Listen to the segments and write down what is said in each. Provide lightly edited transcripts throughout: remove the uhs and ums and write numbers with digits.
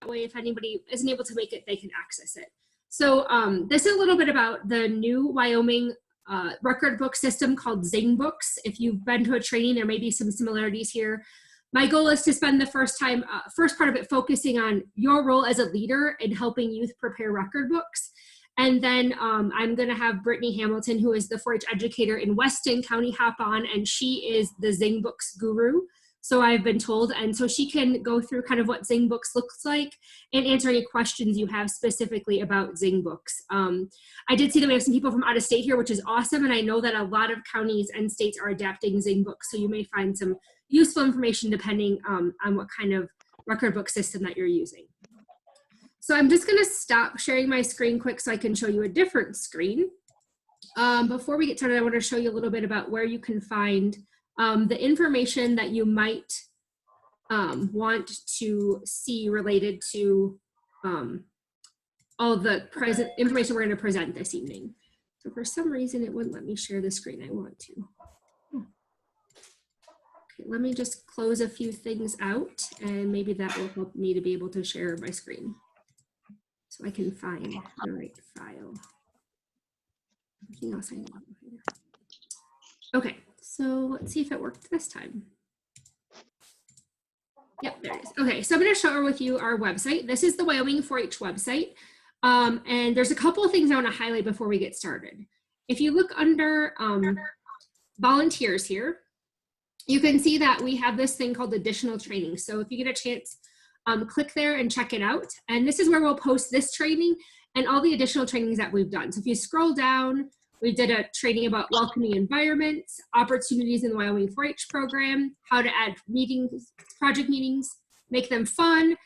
way if anybody isn't able to make it, they can access it. So this is a little bit about the new Wyoming record book system called ZBooks. If you've been to a training, there may be some similarities here. My goal is to spend the first part of it focusing on your role as a leader in helping youth prepare record books. And then I'm going to have Brittany Hamilton, who is the 4-H educator in Weston County, hop on, and she is the ZBooks guru. So I've been told, and so she can go through kind of what ZBooks looks like and answer any questions you have specifically about ZBooks. I did see that we have some people from out of state here, which is awesome, and I know that a lot of counties and states are adapting ZBooks, so you may find some useful information depending on what kind of record book system that you're using. So I'm just going to stop sharing my screen quick so I can show you a different screen. Before we get started, I want to show you a little bit about where you can find the information that you might want to see related to all the information we're going to present this evening. So for some reason, it wouldn't let me share the screen I want to. Okay, let me just close a few things out, and maybe that will help me to be able to share my screen so I can find the right file. Everything else I need. Okay. So let's see if it worked this time. Yep, there it is. Okay, so I'm going to share with you our website. This is the Wyoming 4-H website. And there's a couple of things I want to highlight before we get started. If you look under volunteers here, you can see that we have this thing called additional training. So if you get a chance, click there and check it out. And this is where we'll post this training and all the additional trainings that we've done. So if you scroll down, we did a training about welcoming environments, opportunities in the Wyoming 4-H program, how to add meetings, project meetings, make them fun.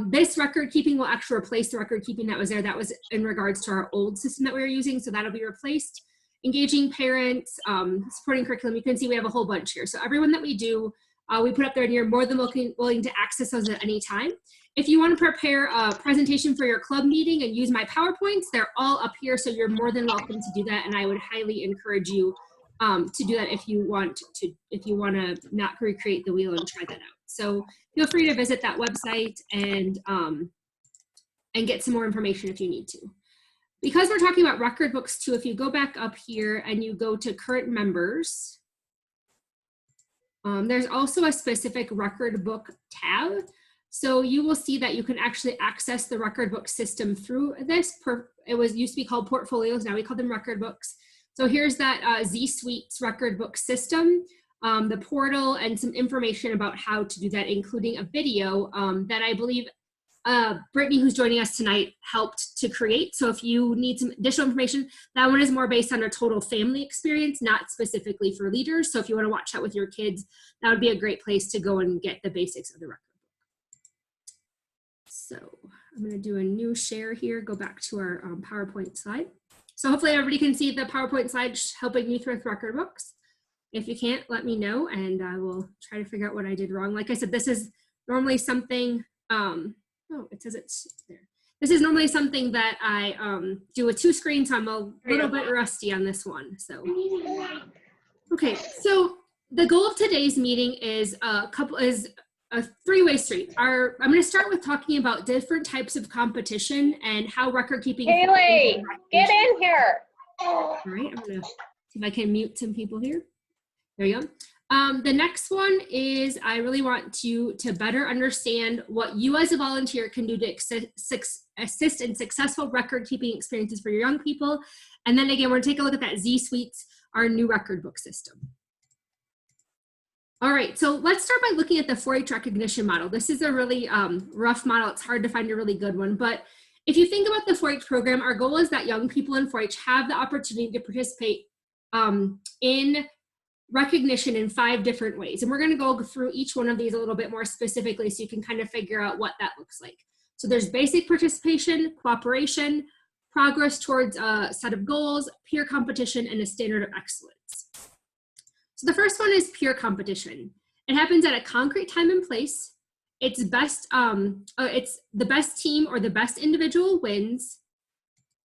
This record keeping will actually replace the record keeping that was there. That was in regards to our old system that we were using, so that'll be replaced. Engaging parents, supporting curriculum. You can see we have a whole bunch here. So everyone that we do, we put up there, and you're more than willing to access those at any time. If you want to prepare a presentation for your club meeting and use my PowerPoints, they're all up here, so you're more than welcome to do that, and I would highly encourage you to do that if you want to not recreate the wheel and try that out. So feel free to visit that website and get some more information if you need to. Because we're talking about record books too, if you go back up here and you go to current members, there's also a specific record book tab. So you will see that you can actually access the record book system through this. It used to be called portfolios, now we call them record books. So here's that ZSuites record book system, the portal, and some information about how to do that, including a video that I believe Brittany, who's joining us tonight, helped to create. So if you need some additional information, that one is more based on a total family experience, not specifically for leaders. So if you want to watch that with your kids, that would be a great place to go and get the basics of the record. So I'm going to do a new share here, go back to our PowerPoint slide. So hopefully everybody can see the PowerPoint slide helping you through record books. If you can't, let me know and I will try to figure out what I did wrong. Like I said, this is normally something, oh, it says it's there. This is normally something that I do with 2 screens, so I'm a little bit rusty on this one. So, okay, so the goal of today's meeting is a 3-way street. I'm going to start with talking about different types of competition and how record keeping. Haley, get in here. All right, I'm going to see if I can mute some people here. There you go. The next one is I really want you to better understand what you as a volunteer can do to assist in successful record keeping experiences for your young people. And then again, we're going to take a look at that ZSuites, our new record book system. All right, so let's start by looking at the 4-H recognition model. This is a really rough model. It's hard to find a really good one, but if you think about the 4-H program, our goal is that young people in 4-H have the opportunity to participate in recognition in 5 different ways. And we're going to go through each one of these a little bit more specifically so you can kind of figure out what that looks like. So there's basic participation, cooperation, progress towards a set of goals, peer competition, and a standard of excellence. So the first one is peer competition. It happens at a concrete time and place. It's the best team or the best individual wins.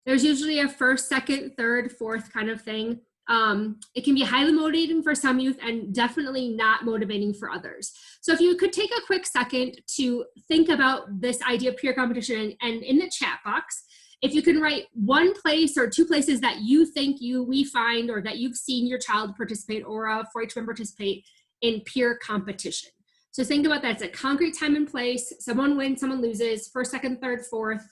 There's usually a first, second, third, fourth kind of thing. It can be highly motivating for some youth and definitely not motivating for others. So if you could take a quick second to think about this idea of peer competition, and in the chat box, if you can write one place or two places that you think we find or that you've seen your child participate or a 4-H member participate in peer competition. So think about that. It's a concrete time and place. Someone wins, someone loses, first, second, third, fourth.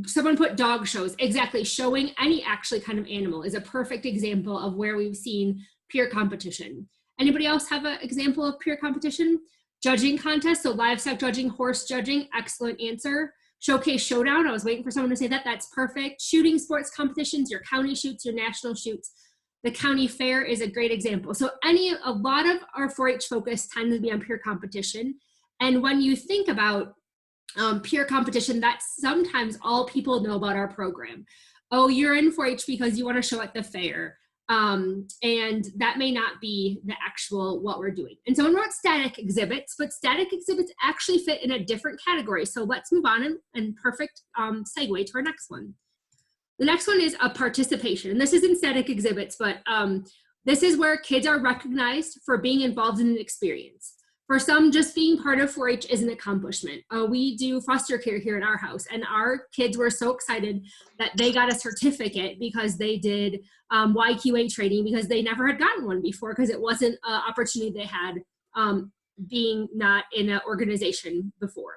Someone put dog shows. Exactly. Showing any actually kind of animal is a perfect example of where we've seen peer competition. Anybody else have an example of peer competition? Judging contest, so livestock judging, horse judging, excellent answer. Showcase showdown, I was waiting for someone to say that, that's perfect. Shooting sports competitions, your county shoots, your national shoots. The county fair is a great example. So a lot of our 4-H focus tends to be on peer competition. And when you think about peer competition, that's sometimes all people know about our program. Oh, you're in 4-H because you want to show at the fair. And that may not be the actual what we're doing. And someone wrote static exhibits, but static exhibits actually fit in a different category. So let's move on and perfect segue to our next one. The next one is a participation. And this isn't static exhibits, but this is where kids are recognized for being involved in an experience. For some, just being part of 4-H is an accomplishment. We do foster care here in our house, and our kids were so excited that they got a certificate because they did YQA training, because they never had gotten one before, because it wasn't an opportunity they had being not in an organization before.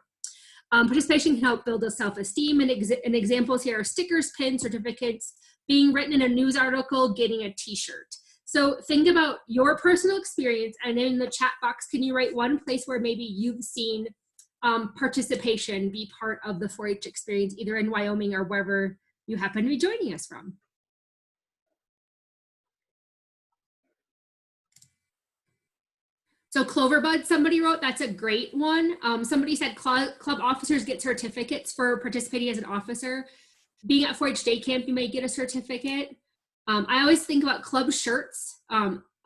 Participation can help build a self-esteem, and examples here are stickers, pins, certificates, being written in a news article, getting a t-shirt. So think about your personal experience, and in the chat box, can you write one place where maybe you've seen participation be part of the 4-H experience, either in Wyoming or wherever you happen to be joining us from? So Cloverbud, somebody wrote, that's a great one. Somebody said club officers get certificates for participating as an officer. Being at 4-H day camp, you may get a certificate. I always think about club shirts.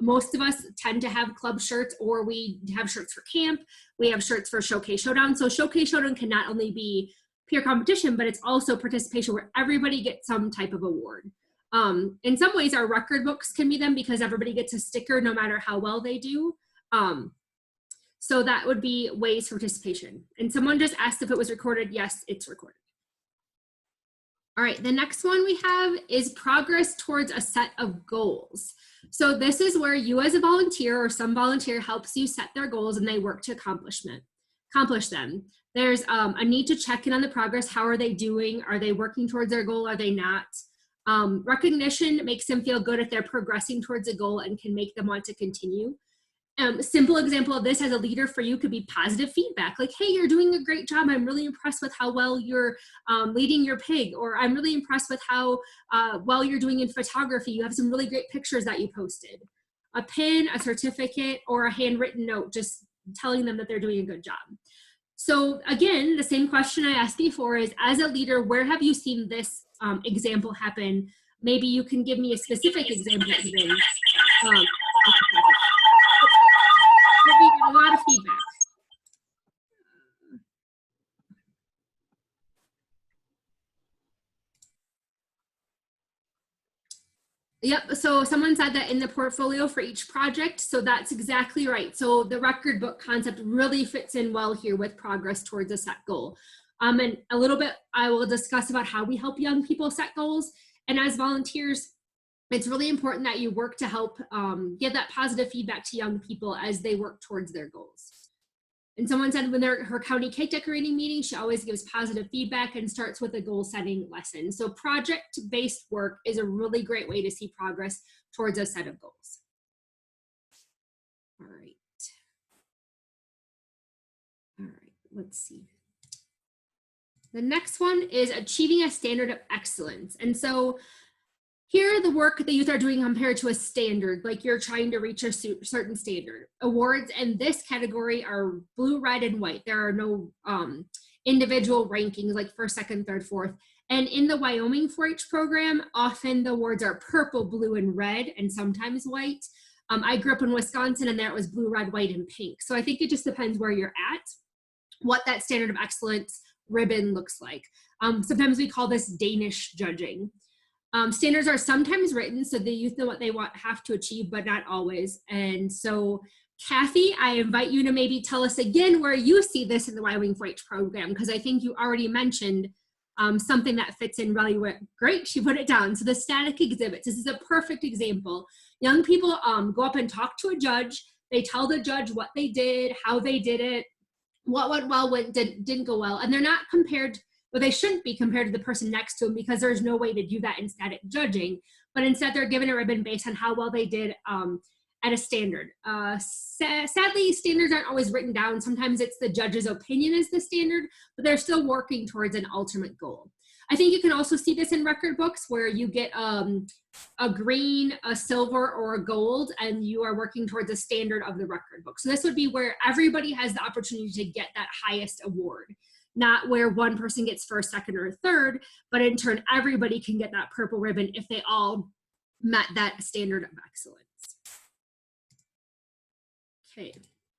Most of us tend to have club shirts, or we have shirts for camp. We have shirts for Showcase Showdown. So Showcase Showdown can not only be peer competition, but it's also participation where everybody gets some type of award. In some ways, our record books can be them because everybody gets a sticker no matter how well they do. So that would be ways for participation. And someone just asked if it was recorded. Yes, it's recorded. All right, the next one we have is progress towards a set of goals. So this is where you as a volunteer or some volunteer helps you set their goals and they work to accomplish them. There's a need to check in on the progress. How are they doing? Are they working towards their goal? Are they not? Recognition makes them feel good if they're progressing towards a goal and can make them want to continue. Simple example of this as a leader for you could be positive feedback, like, hey, you're doing a great job. I'm really impressed with how well you're leading your pig, or I'm really impressed with how well you're doing in photography. You have some really great pictures that you posted. A pin, a certificate, or a handwritten note just telling them that they're doing a good job. So again, the same question I asked before is, as a leader, where have you seen this example happen? Maybe you can give me a specific example even. We got a lot of feedback. Yep, so someone said that in the portfolio for each project, so that's exactly right. So the record book concept really fits in well here with progress towards a set goal. And a little bit I will discuss about how we help young people set goals. And as volunteers, it's really important that you work to help give that positive feedback to young people as they work towards their goals. And someone said when they're at her county cake decorating meeting, she always gives positive feedback and starts with a goal setting lesson. So project-based work is a really great way to see progress towards a set of goals. All right. All right, let's see. The next one is achieving a standard of excellence. And so here, the work that youth are doing compared to a standard, like you're trying to reach a certain standard. Awards in this category are blue, red, and white. There are no individual rankings like first, second, third, fourth. And in the Wyoming 4-H program, often the awards are purple, blue, and red, and sometimes white. I grew up in Wisconsin, and there it was blue, red, white, and pink. So I think it just depends where you're at, what that standard of excellence ribbon looks like. Sometimes we call this Danish judging. Standards are sometimes written so the youth know what they have to achieve, but not always. And so, Kathy, I invite you to maybe tell us again where you see this in the Wyoming 4-H program, because I think you already mentioned something that fits in really great. She put it down. So the static exhibits, this is a perfect example. Young people go up and talk to a judge. They tell the judge what they did, how they did it, what went well, what didn't go well. And they're not compared, well, they shouldn't be compared to the person next to them, because there's no way to do that in static judging. But instead, they're given a ribbon based on how well they did at a standard. Sadly, standards aren't always written down. Sometimes it's the judge's opinion is the standard, but they're still working towards an ultimate goal. I think you can also see this in record books where you get a green, a silver, or a gold, and you are working towards a standard of the record book. So this would be where everybody has the opportunity to get that highest award, not where one person gets first, second, or third, but in turn, everybody can get that purple ribbon if they all met that standard of excellence. Okay,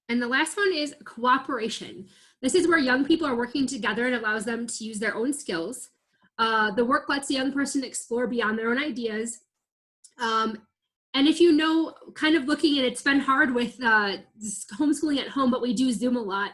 and the last one is cooperation. This is where young people are working together and allows them to use their own skills. The work lets the young person explore beyond their own ideas. And if you know, kind of looking at it's been hard with homeschooling at home, but we do Zoom a lot.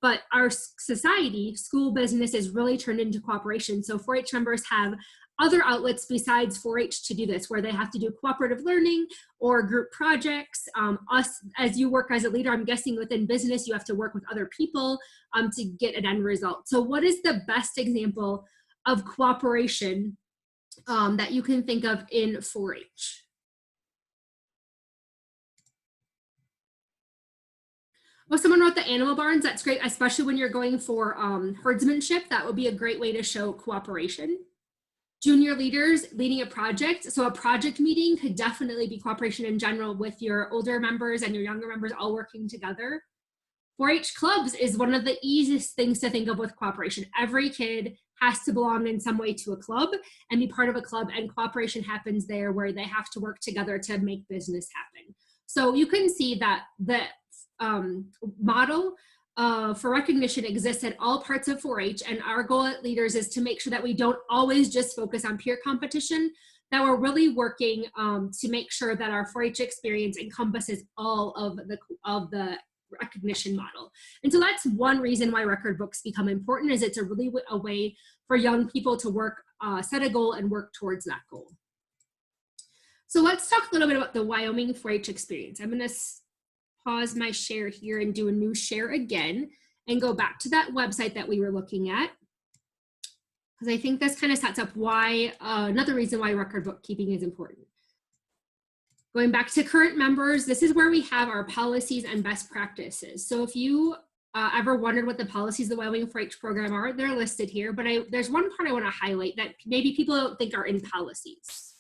But our society, school, business is really turned into cooperation. So 4-H members have other outlets besides 4-H to do this, where they have to do cooperative learning or group projects. Us, as you work as a leader, I'm guessing within business, you have to work with other people to get an end result. So what is the best example of cooperation that you can think of in 4-H? Well, someone wrote the animal barns. That's great, especially when you're going for herdsmanship. That would be a great way to show cooperation. Junior leaders leading a project. So a project meeting could definitely be cooperation in general with your older members and your younger members all working together. 4-H clubs is one of the easiest things to think of with cooperation. Every kid has to belong in some way to a club and be part of a club, and cooperation happens there where they have to work together to make business happen. So you can see that the model for recognition exists at all parts of 4-H, and our goal at Leaders is to make sure that we don't always just focus on peer competition, that we're really working to make sure that our 4-H experience encompasses all of the recognition model. And so that's one reason why record books become important, is it's a really a way for young people to work, set a goal and work towards that goal. So let's talk a little bit about the Wyoming 4-H experience. I'm going to pause my share here and do a new share again and go back to that website that we were looking at, because I think this kind of sets up why another reason why record bookkeeping is important. Going back to current members, this is where we have our policies and best practices. So if you ever wondered what the policies of the Wyoming 4-H program are, they're listed here, but there's one part I want to highlight that maybe people don't think are in policies.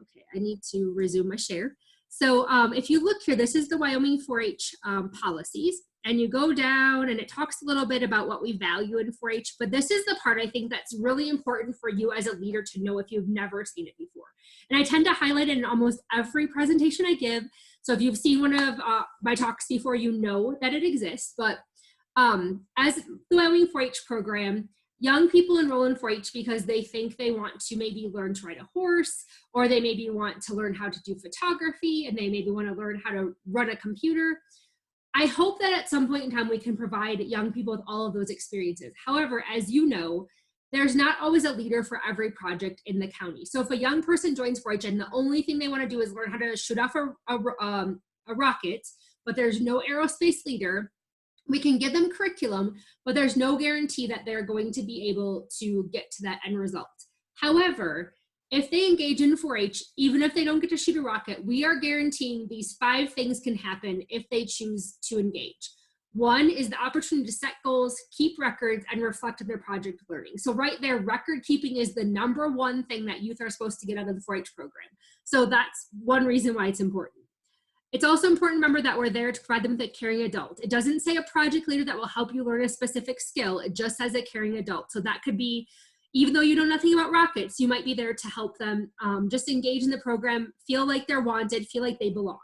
Okay, I need to resume my share. So if you look here, this is the Wyoming 4-H policies, and you go down and it talks a little bit about what we value in 4-H, but this is the part I think that's really important for you as a leader to know if you've never seen it before. And I tend to highlight it in almost every presentation I give. So if you've seen one of my talks before, you know that it exists. But as the Wyoming 4-H program, young people enroll in 4-H because they think they want to maybe learn to ride a horse, or they maybe want to learn how to do photography, and they maybe want to learn how to run a computer. I hope that at some point in time we can provide young people with all of those experiences. However, as you know, there's not always a leader for every project in the county. So if a young person joins 4-H and the only thing they want to do is learn how to shoot off a rocket, but there's no aerospace leader, we can give them curriculum, but there's no guarantee that they're going to be able to get to that end result. However, if they engage in 4-H, even if they don't get to shoot a rocket, we are guaranteeing these 5 things can happen if they choose to engage. One is the opportunity to set goals, keep records, and reflect on their project learning. So right there, record keeping is the #1 thing that youth are supposed to get out of the 4-H program. So that's one reason why it's important. It's also important to remember that we're there to provide them with a caring adult. It doesn't say a project leader that will help you learn a specific skill. It just says a caring adult. So that could be, even though you know nothing about rockets, you might be there to help them just engage in the program, feel like they're wanted, feel like they belong.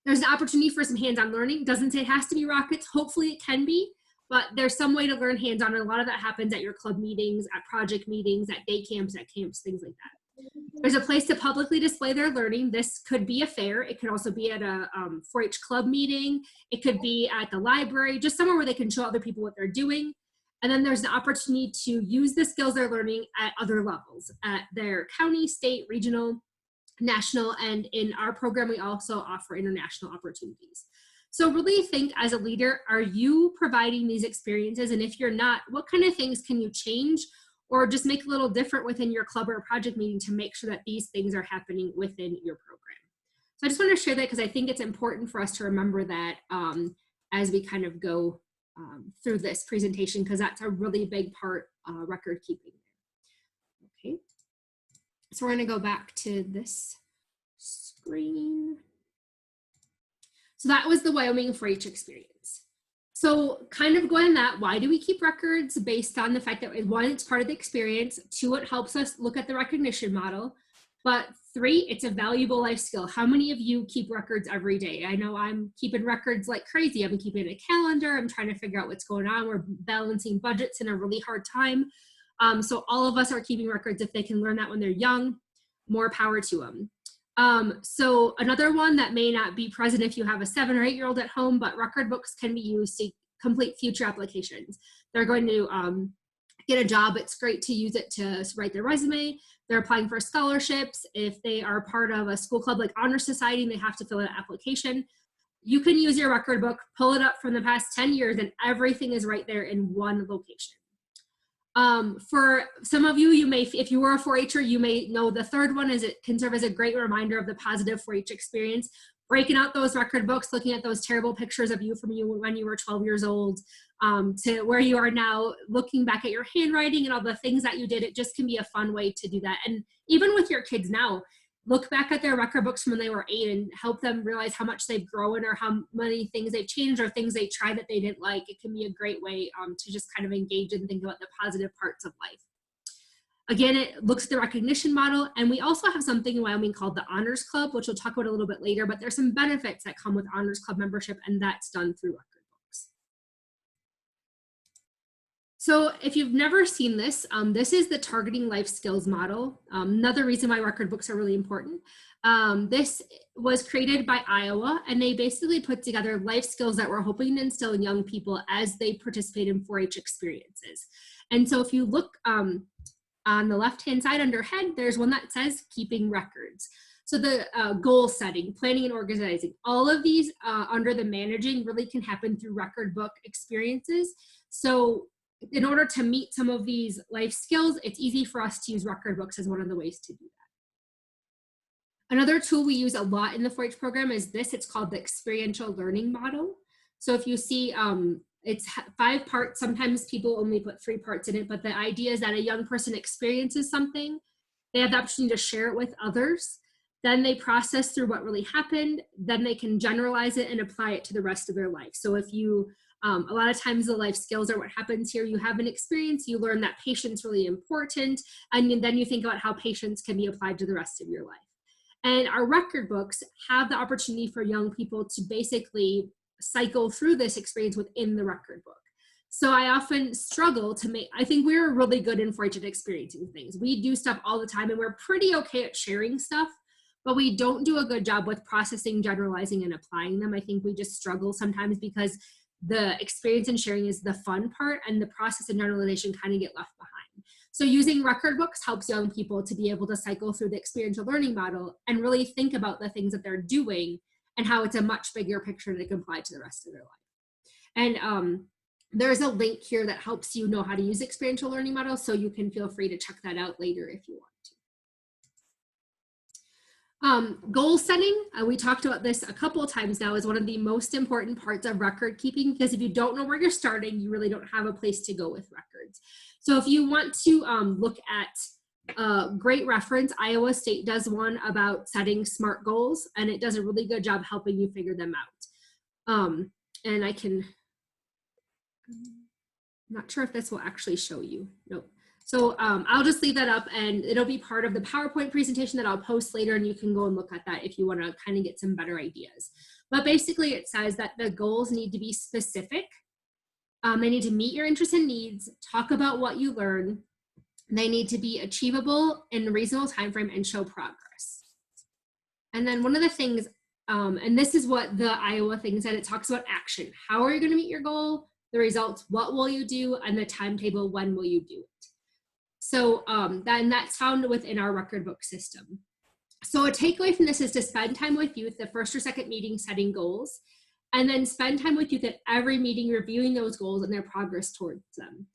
There's an opportunity for some hands-on learning. Doesn't say it has to be rockets. Hopefully it can be, but there's some way to learn hands-on, and a lot of that happens at your club meetings, at project meetings, at day camps, things like that. There's a place to publicly display their learning. This could be a fair. It could also be at a 4-H club meeting. It could be at the library, just somewhere where they can show other people what they're doing. And then there's an opportunity to use the skills they're learning at other levels, at their county, state, regional, national, and in our program, we also offer international opportunities. So really think, as a leader, are you providing these experiences? And if you're not, what kind of things can you change or just make a little different within your club or project meeting to make sure that these things are happening within your program? So I just want to share that because I think it's important for us to remember that as we kind of go through this presentation, because that's a really big part, record keeping. Okay, so we're going to go back to this screen. So that was the Wyoming 4-H experience. So kind of going on that, why do we keep records? Based on the fact that 1, it's part of the experience, 2, it helps us look at the recognition model, but 3, it's a valuable life skill. How many of you keep records every day? I know I'm keeping records like crazy. I'm keeping a calendar. I'm trying to figure out what's going on. We're balancing budgets in a really hard time. So all of us are keeping records. If they can learn that when they're young, more power to them. So another one that may not be present if you have a 7 or 8-year-old at home, but record books can be used to complete future applications. They're going to get a job. It's great to use it to write their resume. They're applying for scholarships. If they are part of a school club like Honor Society and they have to fill out an application, you can use your record book, pull it up from the past 10 years, and everything is right there in one location. For some of you, you may, if you were a 4-H'er, you may know the third one is it can serve as a great reminder of the positive 4-H experience. Breaking out those record books, looking at those terrible pictures of you from when you were 12 years old to where you are now, looking back at your handwriting and all the things that you did. It just can be a fun way to do that. And even with your kids now, look back at their record books from when they were 8 and help them realize how much they've grown or how many things they've changed or things they tried that they didn't like. It can be a great way to just kind of engage and think about the positive parts of life. Again, it looks at the recognition model, and we also have something in Wyoming called the Honors Club, which we'll talk about a little bit later, but there's some benefits that come with Honors Club membership, and that's done through record books. So if you've never seen this, this is the targeting life skills model. Another reason why record books are really important. This was created by Iowa, and they basically put together life skills that we're hoping to instill in young people as they participate in 4-H experiences. And so if you look on the left-hand side under head, there's one that says keeping records. So the goal setting, planning and organizing, all of these under the managing really can happen through record book experiences. So in order to meet some of these life skills, it's easy for us to use record books as one of the ways to do that. Another tool we use a lot in the 4-H program is this. It's called the experiential learning model. So if you see, it's 5 parts. Sometimes people only put 3 parts in it, but the idea is that a young person experiences something. They have the opportunity to share it with others. Then they process through what really happened. Then they can generalize it and apply it to the rest of their life. So if you, a lot of times the life skills are what happens here. You have an experience, you learn that patience is really important, and then you think about how patience can be applied to the rest of your life. And our record books have the opportunity for young people to basically cycle through this experience within the record book. So I often struggle to make, I think we're really good in 4-H at experiencing things. We do stuff all the time and we're pretty okay at sharing stuff, but we don't do a good job with processing, generalizing, and applying them. I think we just struggle sometimes because the experience and sharing is the fun part and the process and generalization kind of get left behind. So using record books helps young people to be able to cycle through the experiential learning model and really think about the things that they're doing and how it's a much bigger picture that can apply to the rest of their life. And there's a link here that helps you know how to use experiential learning models, so you can feel free to check that out later if you want to. Goal setting, we talked about this a couple of times now, is one of the most important parts of record keeping, because if you don't know where you're starting, you really don't have a place to go with records. So if you want to look at great reference, Iowa State does one about setting SMART goals, and it does a really good job helping you figure them out. And I can, I'm not sure if this will actually show you. Nope. So I'll just leave that up, and it'll be part of the PowerPoint presentation that I'll post later, and you can go and look at that if you want to kind of get some better ideas. But basically it says that the goals need to be specific. They need to meet your interests and needs, talk about what you learn, They need to be achievable in a reasonable time frame and show progress. And then one of the things, and this is what the Iowa thing said, it talks about action. How are you going to meet your goal? The results, what will you do? And the timetable, when will you do it? So that's found within our record book system. So a takeaway from this is to spend time with youth, the first or second meeting setting goals, and then spend time with youth at every meeting reviewing those goals and their progress towards them.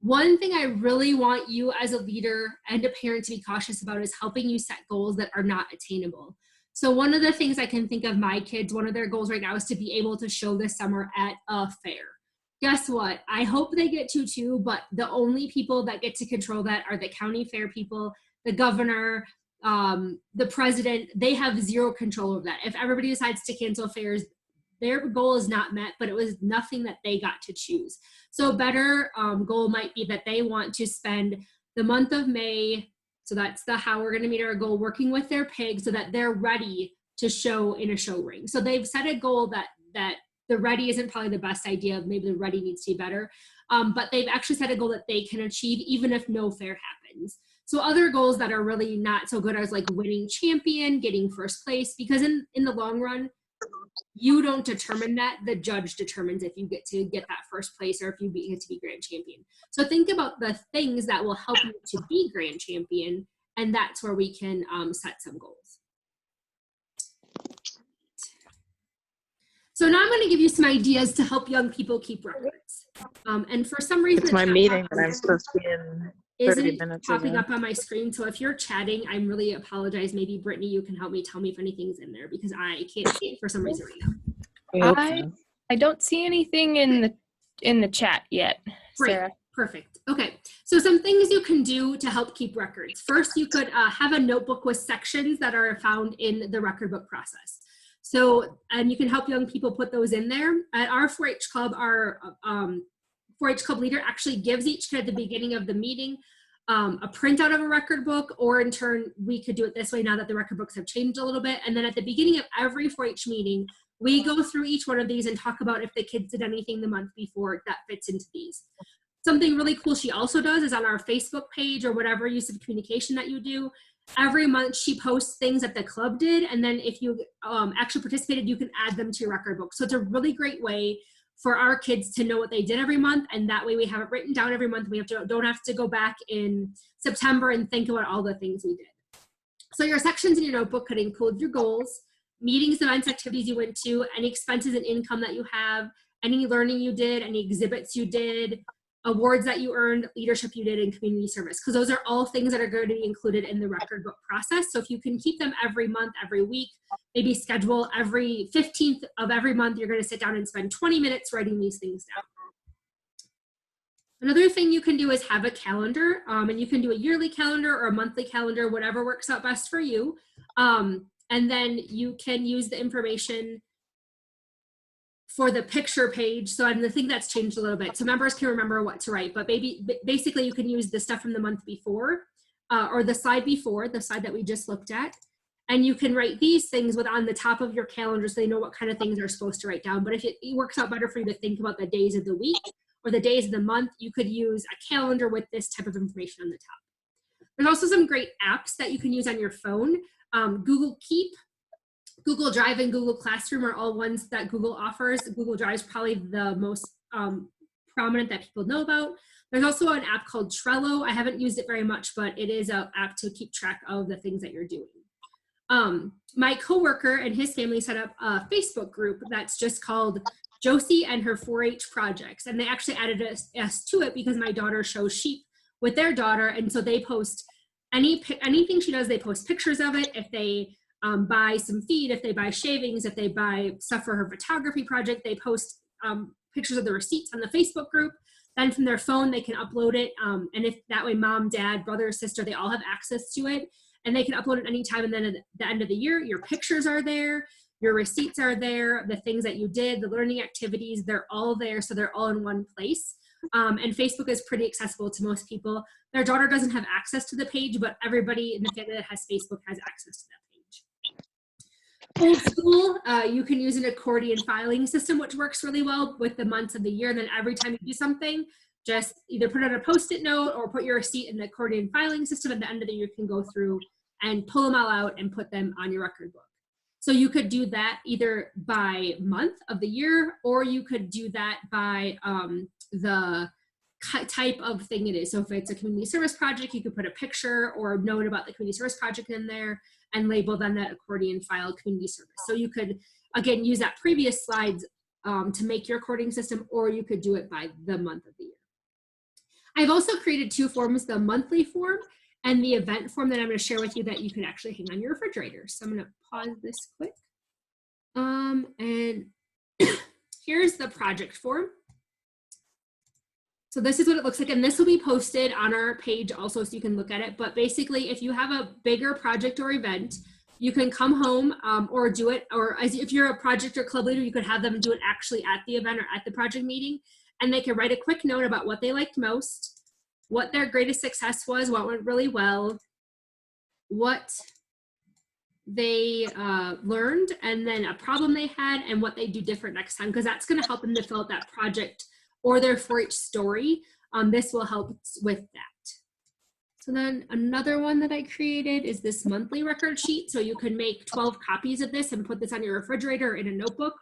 One thing I really want you as a leader and a parent to be cautious about is helping you set goals that are not attainable. So one of the things I can think of my kids, one of their goals right now is to be able to show this summer at a fair. Guess what? I hope they get to too, but the only people that get to control that are the county fair people, the governor, the president. They have zero control over that. If everybody decides to cancel fairs, their goal is not met, but it was nothing that they got to choose. So a better goal might be that they want to spend the month of May, so that's how we're gonna meet our goal, working with their pig so that they're ready to show in a show ring. So they've set a goal that the ready isn't probably the best idea, maybe the ready needs to be better, but they've actually set a goal that they can achieve even if no fair happens. So other goals that are really not so good are like winning champion, getting first place, because in the long run, you don't determine that, the judge determines if you get that first place or if you get to be grand champion. So think about the things that will help you to be grand champion, and that's where we can set some goals. So now I'm going to give you some ideas to help young people keep records. And for some reason, it's my meeting that I'm supposed to be in 30 minutes popping ago. up on my screen. So if you're chatting, I'm really apologize. Maybe Brittany, you can help me tell me if anything's in there because I can't see it for some reason right now. I don't see anything in the chat yet, Sarah. Great. Perfect. Okay. So some things you can do to help keep records. First, you could have a notebook with sections that are found in the record book process. So, and you can help young people put those in there. At our 4-H club, our 4-H club leader actually gives each kid at the beginning of the meeting a printout of a record book, or in turn, we could do it this way now that the record books have changed a little bit. And then at the beginning of every 4-H meeting, we go through each one of these and talk about if the kids did anything the month before that fits into these. Something really cool she also does is on our Facebook page or whatever use of communication that you do, every month she posts things that the club did, and then if you actually participated, you can add them to your record book. So it's a really great way for our kids to know what they did every month, and that way we have it written down every month. We don't have to go back in September and think about all the things we did. So your sections in your notebook could include your goals, meetings, events, activities you went to, any expenses and income that you have, any learning you did, any exhibits you did, awards that you earned, leadership you did, and community service, because those are all things that are going to be included in the record book process. So if you can keep them every month, every week, maybe schedule every 15th of every month, you're going to sit down and spend 20 minutes writing these things down. Another thing you can do is have a calendar, and you can do a yearly calendar or a monthly calendar, whatever works out best for you. And then you can use the information for the picture page. So I'm the thing that's changed a little bit. So members can remember what to write, but basically you can use the stuff from the month before or the slide before, the slide that we just looked at. And you can write these things on the top of your calendar so they know what kind of things they're supposed to write down. But if it works out better for you to think about the days of the week or the days of the month, you could use a calendar with this type of information on the top. There's also some great apps that you can use on your phone. Google Keep, Google Drive, and Google Classroom are all ones that Google offers. Google Drive is probably the most prominent that people know about. There's also an app called Trello. I haven't used it very much, but it is an app to keep track of the things that you're doing. My coworker and his family set up a Facebook group that's just called Josie and her 4-H projects. And they actually added us to it because my daughter shows sheep with their daughter. And so they post anything she does, they post pictures of it. If they buy some feed, if they buy shavings, if they buy stuff for her photography project, they post pictures of the receipts on the Facebook group. Then from their phone, they can upload it. And if that way, mom, dad, brother, sister, they all have access to it. And they can upload it anytime. And then at the end of the year, your pictures are there, your receipts are there, the things that you did, the learning activities, they're all there. So they're all in one place. And Facebook is pretty accessible to most people. Their daughter doesn't have access to the page, but everybody in the family that has Facebook has access to that page. Old school, you can use an accordion filing system, which works really well with the months of the year. And then every time you do something, just either put on a Post-it note or put your receipt in the accordion filing system. At the end of the year, you can go through and pull them all out and put them on your record book. So you could do that either by month of the year, or you could do that by the type of thing it is. So if it's a community service project, you could put a picture or a note about the community service project in there and label then that accordion file community service. So you could, again, use that previous slides to make your recording system, or you could do it by the month of the year. I've also created 2 forms, the monthly form and the event form that I'm going to share with you that you can actually hang on your refrigerator. So I'm going to pause this quick. And here's the project form. So this is what it looks like, and this will be posted on our page also so you can look at it. But basically, if you have a bigger project or event, you can come home or do it, or if you're a project or club leader, you could have them do it actually at the event or at the project meeting, and they can write a quick note about what they liked most, what their greatest success was, what went really well, what they learned, and then a problem they had, and what they do different next time, because that's going to help them to fill out that project or their 4-H story. This will help with that. So then another one that I created is this monthly record sheet. So you can make 12 copies of this and put this on your refrigerator or in a notebook.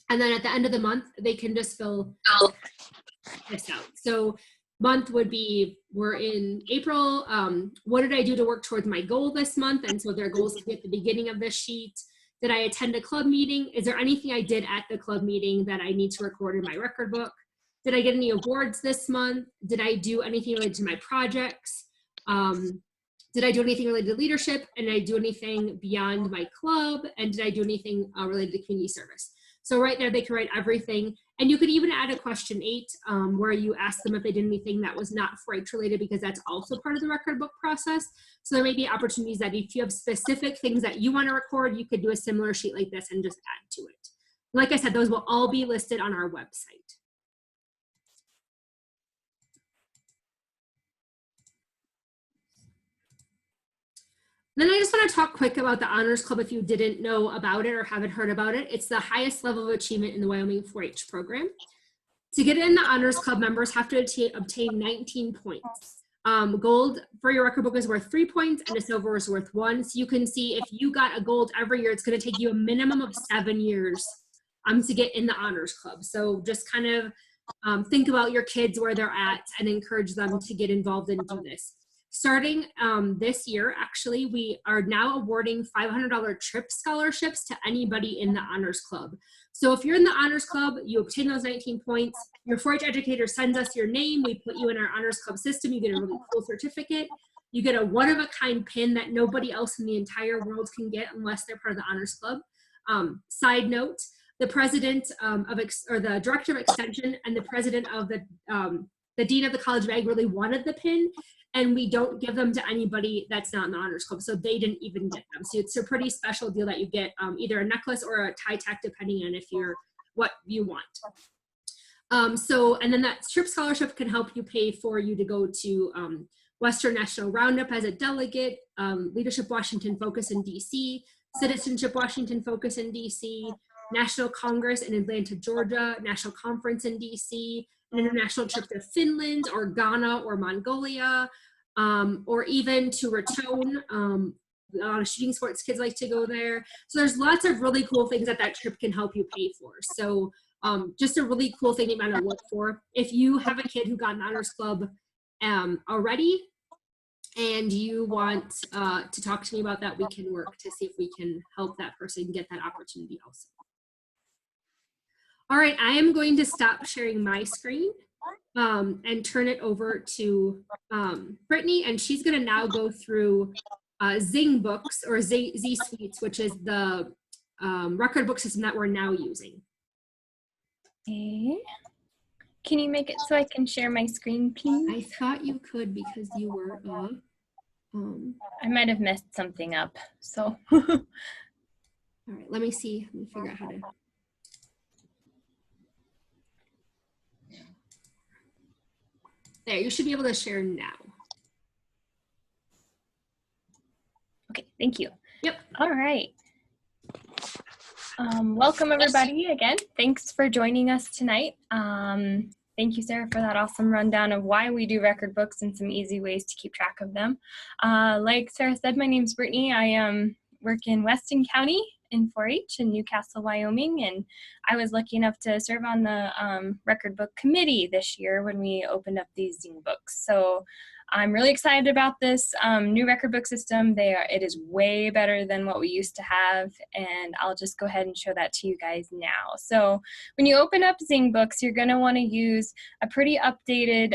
And then at the end of the month, they can just fill this out. So month would be, we're in April. What did I do to work towards my goal this month? And so their goals will be at the beginning of this sheet. Did I attend a club meeting? Is there anything I did at the club meeting that I need to record in my record book? Did I get any awards this month? Did I do anything related to my projects? Did I do anything related to leadership? And did I do anything beyond my club? And did I do anything related to community service? So right there, they can write everything. And you could even add a question 8 where you ask them if they did anything that was not 4-H related, because that's also part of the record book process. So there may be opportunities that if you have specific things that you want to record, you could do a similar sheet like this and just add to it. Like I said, those will all be listed on our website. Then I just want to talk quick about the Honors Club if you didn't know about it or haven't heard about it. It's the highest level of achievement in the Wyoming 4-H program. To get in the Honors Club, members have to obtain 19 points. Gold for your record book is worth 3 points and a silver is worth 1. So you can see if you got a gold every year, it's going to take you a minimum of 7 years to get in the Honors Club. So just kind of think about your kids, where they're at, and encourage them to get involved and do this. Starting this year, actually, we are now awarding $500 trip scholarships to anybody in the Honors Club. So if you're in the Honors Club, you obtain those 19 points, your 4-H educator sends us your name, we put you in our Honors Club system, you get a really cool certificate, you get a one-of-a-kind pin that nobody else in the entire world can get unless they're part of the Honors Club. Side note, the president or the director of extension and the president of the dean of the College of Ag really wanted the pin, and we don't give them to anybody that's not in the Honors Club, so they didn't even get them. So it's a pretty special deal that you get either a necklace or a tie tack, depending on if you're what you want. And then that trip scholarship can help you pay for you to go to Western National Roundup as a delegate, Leadership Washington Focus in DC, Citizenship Washington Focus in DC, National Congress in Atlanta, Georgia, National Conference in DC, an international trip to Finland or Ghana or Mongolia, or even to Raton. A lot of shooting sports kids like to go there. So there's lots of really cool things that trip can help you pay for. So just a really cool thing you might want to look for. If you have a kid who got an Honors Club already and you want to talk to me about that, we can work to see if we can help that person get that opportunity also. All right, I am going to stop sharing my screen and turn it over to Brittany, and she's going to now go through Zing Books, or ZSuites, which is the record book system that we're now using. Okay. Can you make it so I can share my screen, please? I thought you could because you were I might have messed something up, so. All right, let me see. Let me figure out how to. There, you should be able to share now. Okay, thank you. Yep. All right. Welcome everybody again. Thanks for joining us tonight. Thank you, Sarah, for that awesome rundown of why we do record books and some easy ways to keep track of them. Like Sarah said, my name's Brittany. I work in Weston County in 4-H in Newcastle, Wyoming, and I was lucky enough to serve on the record book committee this year when we opened up these zine books. So I'm really excited about this new record book system. It is way better than what we used to have, and I'll just go ahead and show that to you guys now. So when you open up zine books, you're going to want to use a pretty updated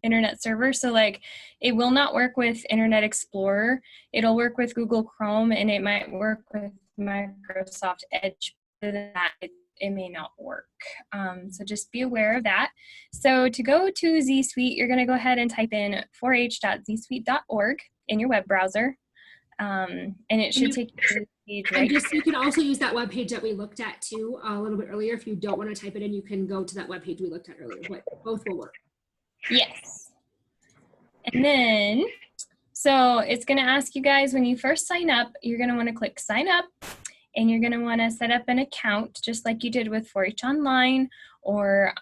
internet server. So like it will not work with Internet Explorer. It'll work with Google Chrome, and it might work with Microsoft Edge. Other than that, it may not work. So just be aware of that. So to go to ZSuite, you're going to go ahead and type in 4h.zsuite.org in your web browser. And it should take you to the page right just, you can also use that web page that we looked at too a little bit earlier. If you don't want to type it in, you can go to that web page we looked at earlier, but both will work. Yes. And then, so it's going to ask you guys when you first sign up, you're going to want to click sign up, and you're going to want to set up an account just like you did with 4-H Online or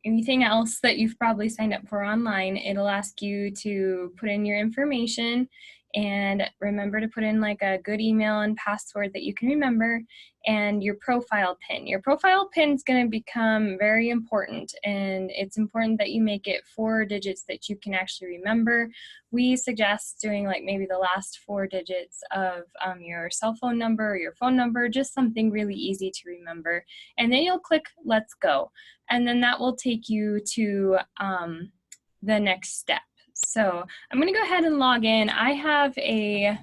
anything else that you've probably signed up for online. It'll ask you to put in your information and remember to put in like a good email and password that you can remember, and your profile pin. Your profile pin is going to become very important, and it's important that you make it 4 digits that you can actually remember. We suggest doing like maybe the last 4 digits of your cell phone number or your phone number, just something really easy to remember. And then you'll click let's go, and then that will take you to the next step. So I'm going to go ahead and log in. I have a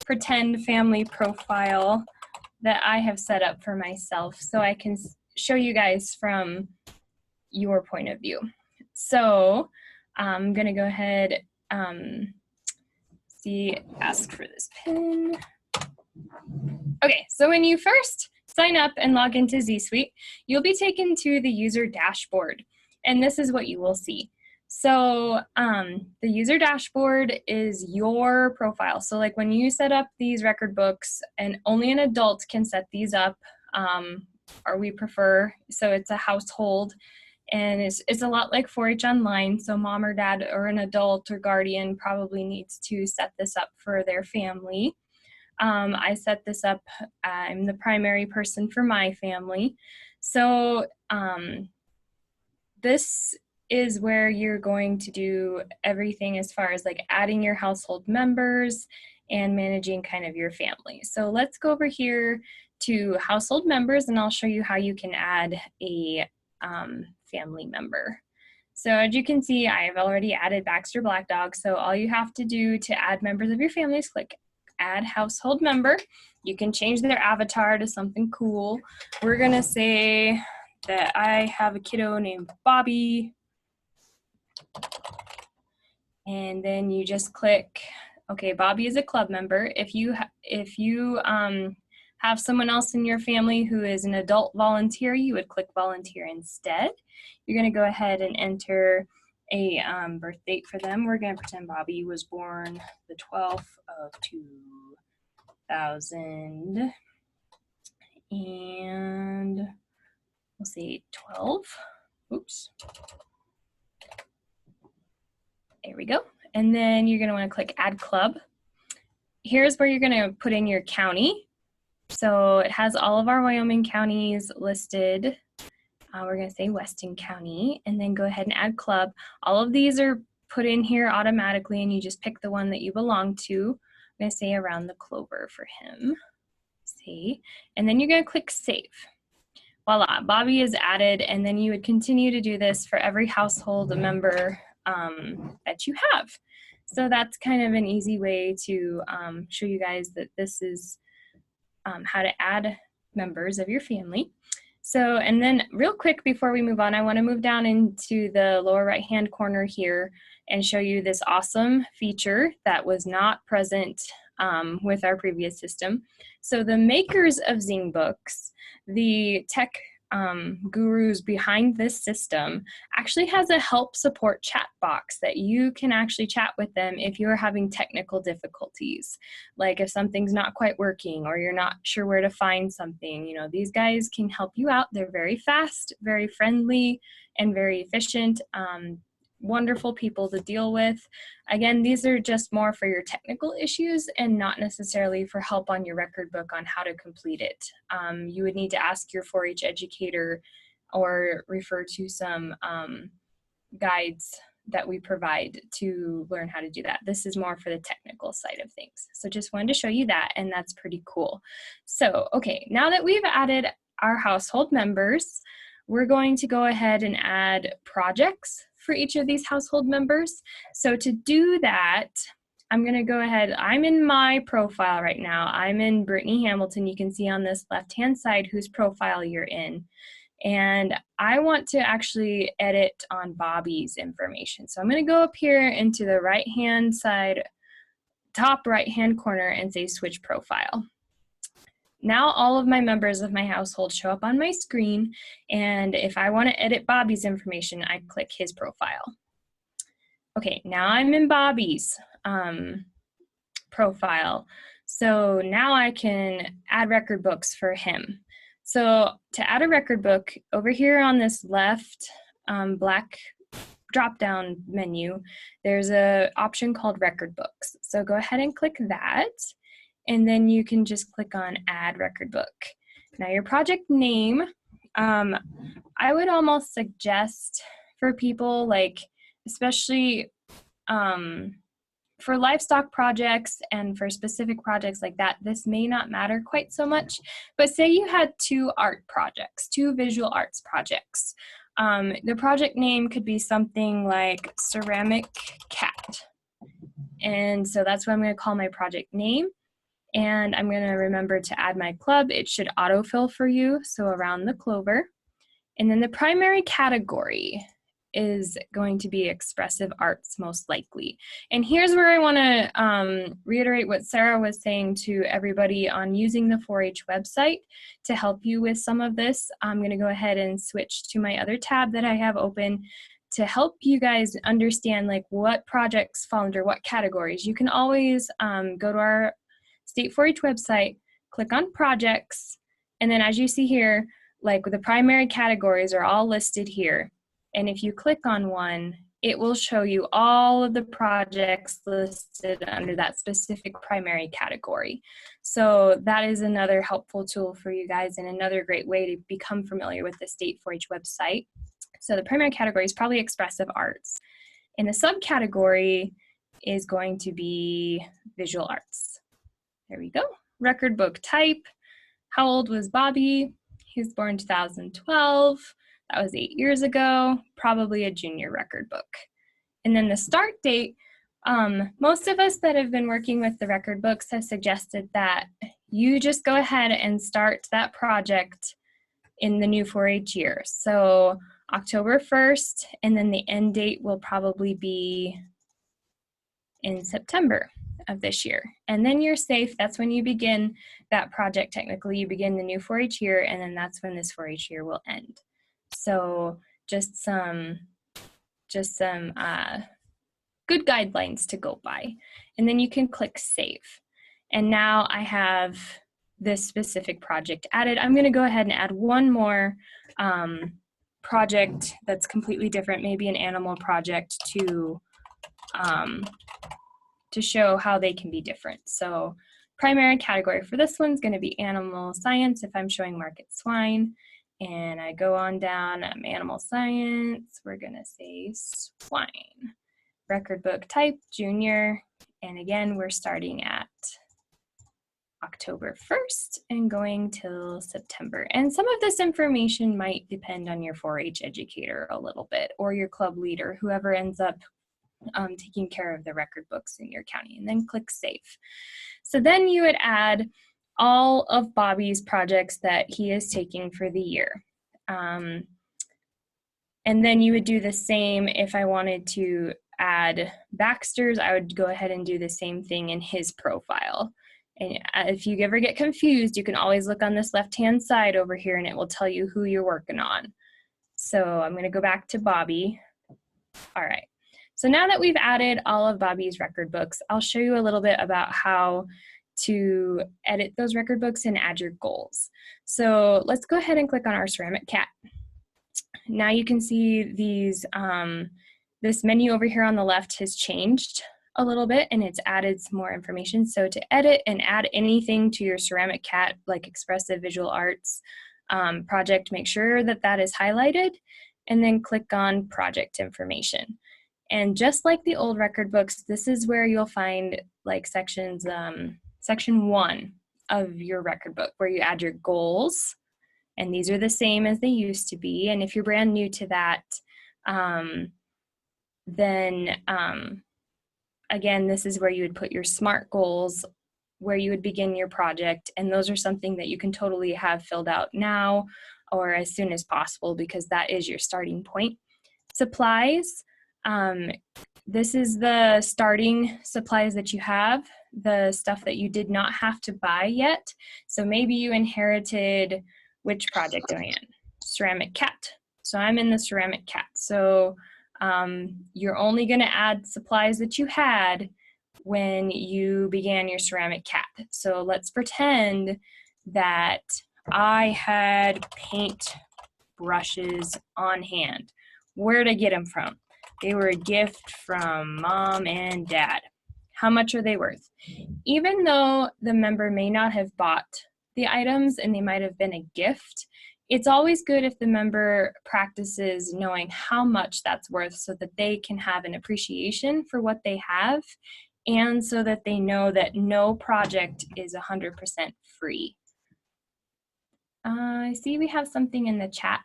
pretend family profile that I have set up for myself so I can show you guys from your point of view. So I'm going to go ahead, ask for this pin. Okay, so when you first sign up and log into ZSuite, you'll be taken to the user dashboard, and this is what you will see. So the user dashboard is your profile. So like when you set up these record books, and only an adult can set these up, or we prefer, so it's a household, and it's a lot like 4-H Online. So mom or dad or an adult or guardian probably needs to set this up for their family. I set this up, I'm the primary person for my family. So this is where you're going to do everything as far as like adding your household members and managing kind of your family. So let's go over here to household members, and I'll show you how you can add a family member. So as you can see, I have already added Baxter Black Dog. So all you have to do to add members of your family is click add household member. You can change their avatar to something cool. We're gonna say that I have a kiddo named Bobby. And then you just click, okay, Bobby is a club member. If you have someone else in your family who is an adult volunteer, you would click volunteer instead. You're going to go ahead and enter a birth date for them. We're going to pretend Bobby was born the 12th of 2000, and we'll say 12. Oops. There we go. And then you're going to want to click Add Club. Here's where you're going to put in your county. So it has all of our Wyoming counties listed. We're going to say Weston County, and then go ahead and Add Club. All of these are put in here automatically, and you just pick the one that you belong to. I'm going to say Around the Clover for him. See? And then you're going to click Save. Voila, Bobby is added, and then you would continue to do this for every household member that you have. So that's kind of an easy way to show you guys that this is how to add members of your family. So, and then real quick before we move on, I want to move down into the lower right hand corner here and show you this awesome feature that was not present with our previous system. So the makers of zine books, the tech gurus behind this system actually has a help support chat box that you can actually chat with them if you're having technical difficulties. Like if something's not quite working or you're not sure where to find something, you know, these guys can help you out. They're very fast, very friendly, and very efficient. Wonderful people to deal with. Again, these are just more for your technical issues and not necessarily for help on your record book on how to complete it. You would need to ask your 4-H educator or refer to some guides that we provide to learn how to do that. This is more for the technical side of things. So just wanted to show you that, and that's pretty cool. So, okay, now that we've added our household members, we're going to go ahead and add projects for each of these household members. So to do that, I'm going to go ahead. I'm in my profile right now. I'm in Brittany Hamilton. You can see on this left-hand side whose profile you're in. And I want to actually edit on Bobby's information. So I'm going to go up here into the right-hand side, top right-hand corner, and say switch profile. Now all of my members of my household show up on my screen, and if I want to edit Bobby's information, I click his profile. Okay, now I'm in Bobby's profile. So now I can add record books for him. So to add a record book, over here on this left black drop-down menu, there's an option called record books. So go ahead and click that. And then you can just click on add record book. Now your project name, I would almost suggest for people like, especially for livestock projects and for specific projects like that, this may not matter quite so much, but say you had 2 art projects, 2 visual arts projects. The project name could be something like ceramic cat. And so that's what I'm gonna call my project name. And I'm going to remember to add my club. It should autofill for you, so around the clover. And then the primary category is going to be expressive arts, most likely. And here's where I want to reiterate what Sarah was saying to everybody on using the 4-H website to help you with some of this. I'm going to go ahead and switch to my other tab that I have open to help you guys understand like what projects fall under what categories. You can always go to our State 4-H website, click on projects, and then as you see here, like the primary categories are all listed here. And if you click on one, it will show you all of the projects listed under that specific primary category. So that is another helpful tool for you guys and another great way to become familiar with the State 4-H website. So the primary category is probably expressive arts. And the subcategory is going to be visual arts. There we go. Record book type. How old was Bobby? He was born 2012. That was 8 years ago. Probably a junior record book. And then the start date, most of us that have been working with the record books have suggested that you just go ahead and start that project in the new 4-H year. So October 1st, and then the end date will probably be in September of this year. And then you're safe. That's when you begin that project. Technically, you begin the new 4-H year, and then that's when this 4-H year will end. So just some good guidelines to go by. And then you can click save. And now I have this specific project added. I'm going to go ahead and add one more project that's completely different, maybe an animal project to show how they can be different. So primary category for this one's going to be animal science if I'm showing market swine. And I go on down, animal science, we're going to say swine. Record book type, junior. And again, we're starting at October 1st and going till September. And some of this information might depend on your 4-H educator a little bit, or your club leader, whoever ends up taking care of the record books in your county, and then click save. So then you would add all of Bobby's projects that he is taking for the year. And then you would do the same if I wanted to add Baxter's. I would go ahead and do the same thing in his profile. And if you ever get confused, you can always look on this left-hand side over here and it will tell you who you're working on. So I'm going to go back to Bobby. All right. So now that we've added all of Bobby's record books, I'll show you a little bit about how to edit those record books and add your goals. So let's go ahead and click on our ceramic cat. Now you can see these, this menu over here on the left has changed a little bit and it's added some more information. So to edit and add anything to your ceramic cat, like expressive visual arts project, make sure that that is highlighted and then click on project information. And just like the old record books, this is where you'll find like sections, section 1 of your record book where you add your goals. And these are the same as they used to be. And if you're brand new to that, again, this is where you would put your SMART goals, where you would begin your project. And those are something that you can totally have filled out now or as soon as possible because that is your starting point. Supplies, this is the starting supplies that you have, the stuff that you did not have to buy yet. So maybe you inherited, which project am I in? Ceramic cat. So I'm in the ceramic cat. So you're only going to add supplies that you had when you began your ceramic cat. So let's pretend that I had paint brushes on hand. Where'd I get them from? They were a gift from mom and dad. How much are they worth? Even though the member may not have bought the items and they might have been a gift, it's always good if the member practices knowing how much that's worth so that they can have an appreciation for what they have and so that they know that no project is 100% free. I see we have something in the chat.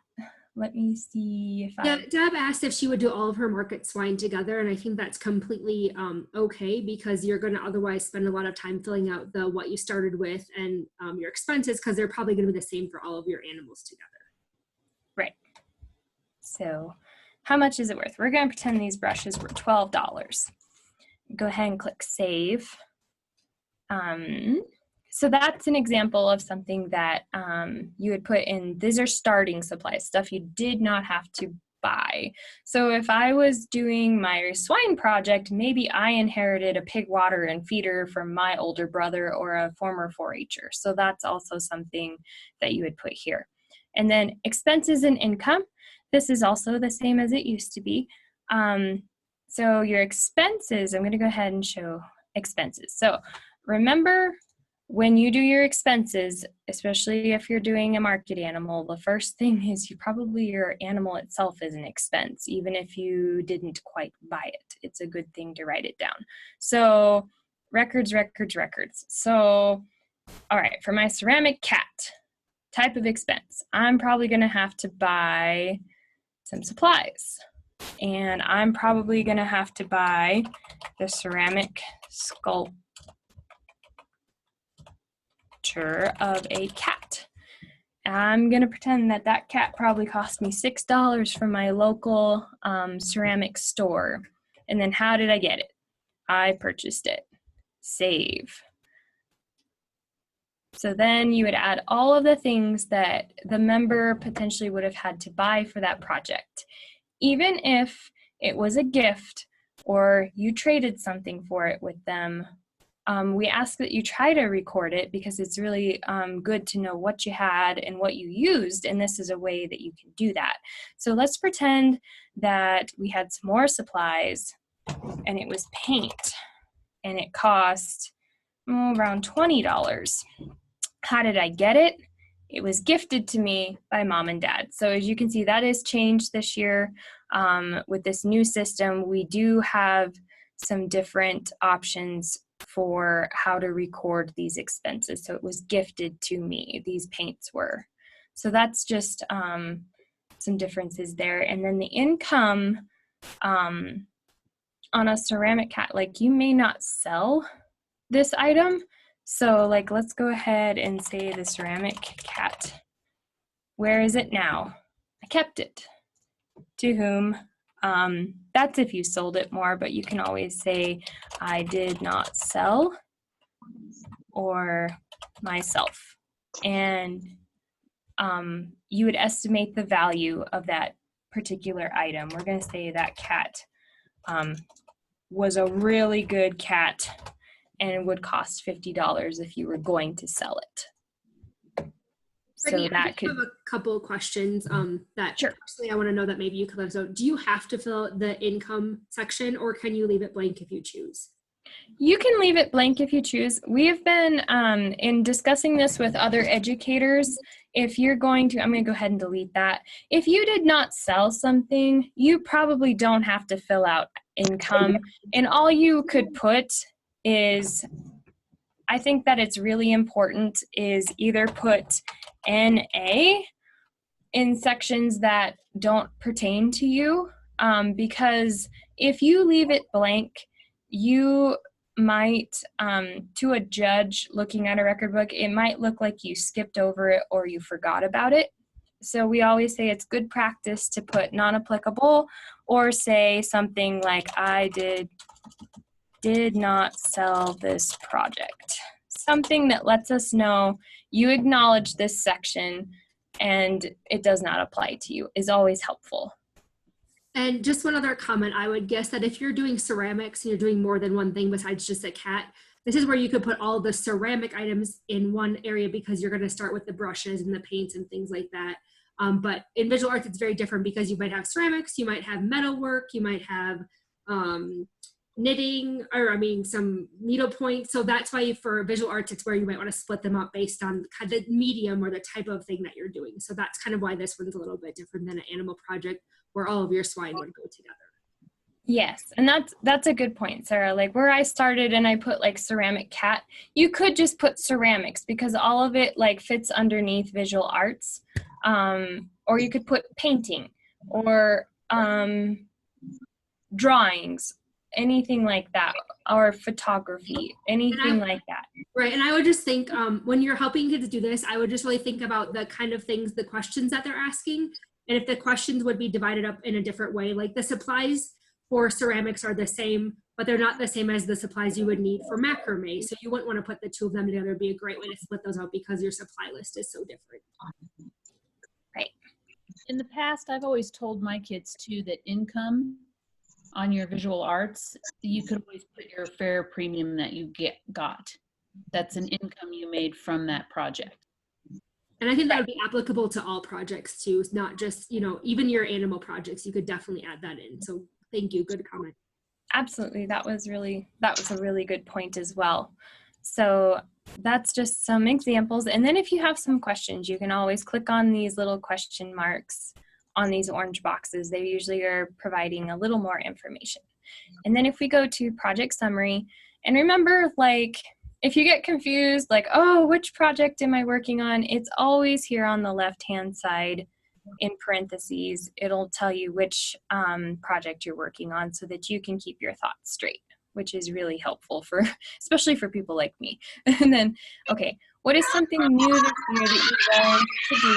Let me see if Yeah, Deb asked if she would do all of her market swine together, and I think that's completely okay because you're going to otherwise spend a lot of time filling out the what you started with and your expenses because they're probably going to be the same for all of your animals together. Right. So how much is it worth? We're going to pretend these brushes were $12. Go ahead and click save. So that's an example of something that you would put in. These are starting supplies, stuff you did not have to buy. So if I was doing my swine project, maybe I inherited a pig water and feeder from my older brother or a former 4-H'er. So that's also something that you would put here. And then expenses and income. This is also the same as it used to be. So your expenses, I'm going to go ahead and show expenses. So remember, when you do your expenses, especially if you're doing a market animal, the first thing is your animal itself is an expense, even if you didn't quite buy it. It's a good thing to write it down. So records. So, all right, for my ceramic cat, type of expense, I'm probably going to have to buy some supplies. And I'm probably going to have to buy the ceramic sculpture of a cat. I'm going to pretend that that cat probably cost me $6 from my local ceramic store. And then how did I get it? I purchased it. Save. So then you would add all of the things that the member potentially would have had to buy for that project. Even if it was a gift or you traded something for it with them, we ask that you try to record it because it's really good to know what you had and what you used, and this is a way that you can do that. So let's pretend that we had some more supplies and it was paint and it cost around $20. How did I get it? It was gifted to me by mom and dad. So as you can see, that has changed this year. With this new system, we do have some different options for how to record these expenses. So it was gifted to me, these paints were. So that's just some differences there. And then the income on a ceramic cat, like you may not sell this item. So like, let's go ahead and say the ceramic cat. Where is it now? I kept it. To whom? That's if you sold it more, but you can always say I did not sell, or myself. And you would estimate the value of that particular item. We're going to say that cat was a really good cat and it would cost $50 if you were going to sell it. So Brittany, that I could have a couple of questions that Sure. personally I want to know that maybe you could let us know. Do you have to fill out the income section, or can you leave it blank if you choose? You can leave it blank if you choose. We have been in discussing this with other educators. If you're going to, I'm going to go ahead and delete that. If you did not sell something, you probably don't have to fill out income. And all you could put is, I think that it's really important, is either put NA in sections that don't pertain to you, because if you leave it blank, you might, to a judge looking at a record book, it might look like you skipped over it or you forgot about it. So we always say it's good practice to put non-applicable, or say something like, I did not sell this project. Something that lets us know you acknowledge this section and it does not apply to you is always helpful. And just one other comment, I would guess that if you're doing ceramics and you're doing more than one thing besides just a cat, this is where you could put all the ceramic items in one area, because you're going to start with the brushes and the paints and things like that. But in visual arts, it's very different, because you might have ceramics, you might have metalwork, you might have knitting, or some needle points. So that's why for visual arts, it's where you might want to split them up based on kind of the medium or the type of thing that you're doing. So that's kind of why this one's a little bit different than an animal project where all of your swine would go together. Yes, and that's a good point, Sarah. Like where I started and I put like ceramic cat, you could just put ceramics because all of it like fits underneath visual arts. Or you could put painting or drawings, anything like that, or photography, anything like that. Right, and I would just think when you're helping kids do this, I would just really think about the kind of things, the questions that they're asking, and if the questions would be divided up in a different way. Like the supplies for ceramics are the same, but they're not the same as the supplies you would need for macrame. So you wouldn't want to put the two of them together. It'd be a great way to split those out because your supply list is so different. Right. In the past, I've always told my kids too that income on your visual arts, you could always put your fair premium that you got. That's an income you made from that project. And I think that would be applicable to all projects too, not just, even your animal projects, you could definitely add that in. So thank you, good comment. Absolutely, that was a really good point as well. So that's just some examples. And then if you have some questions, you can always click on these little question marks on these orange boxes. They usually are providing a little more information. And then if we go to project summary, and remember, like, if you get confused, like, oh, which project am I working on? It's always here on the left-hand side in parentheses. It'll tell you which project you're working on so that you can keep your thoughts straight, which is really helpful especially for people like me. And then, okay, what is something new this year that you learned to do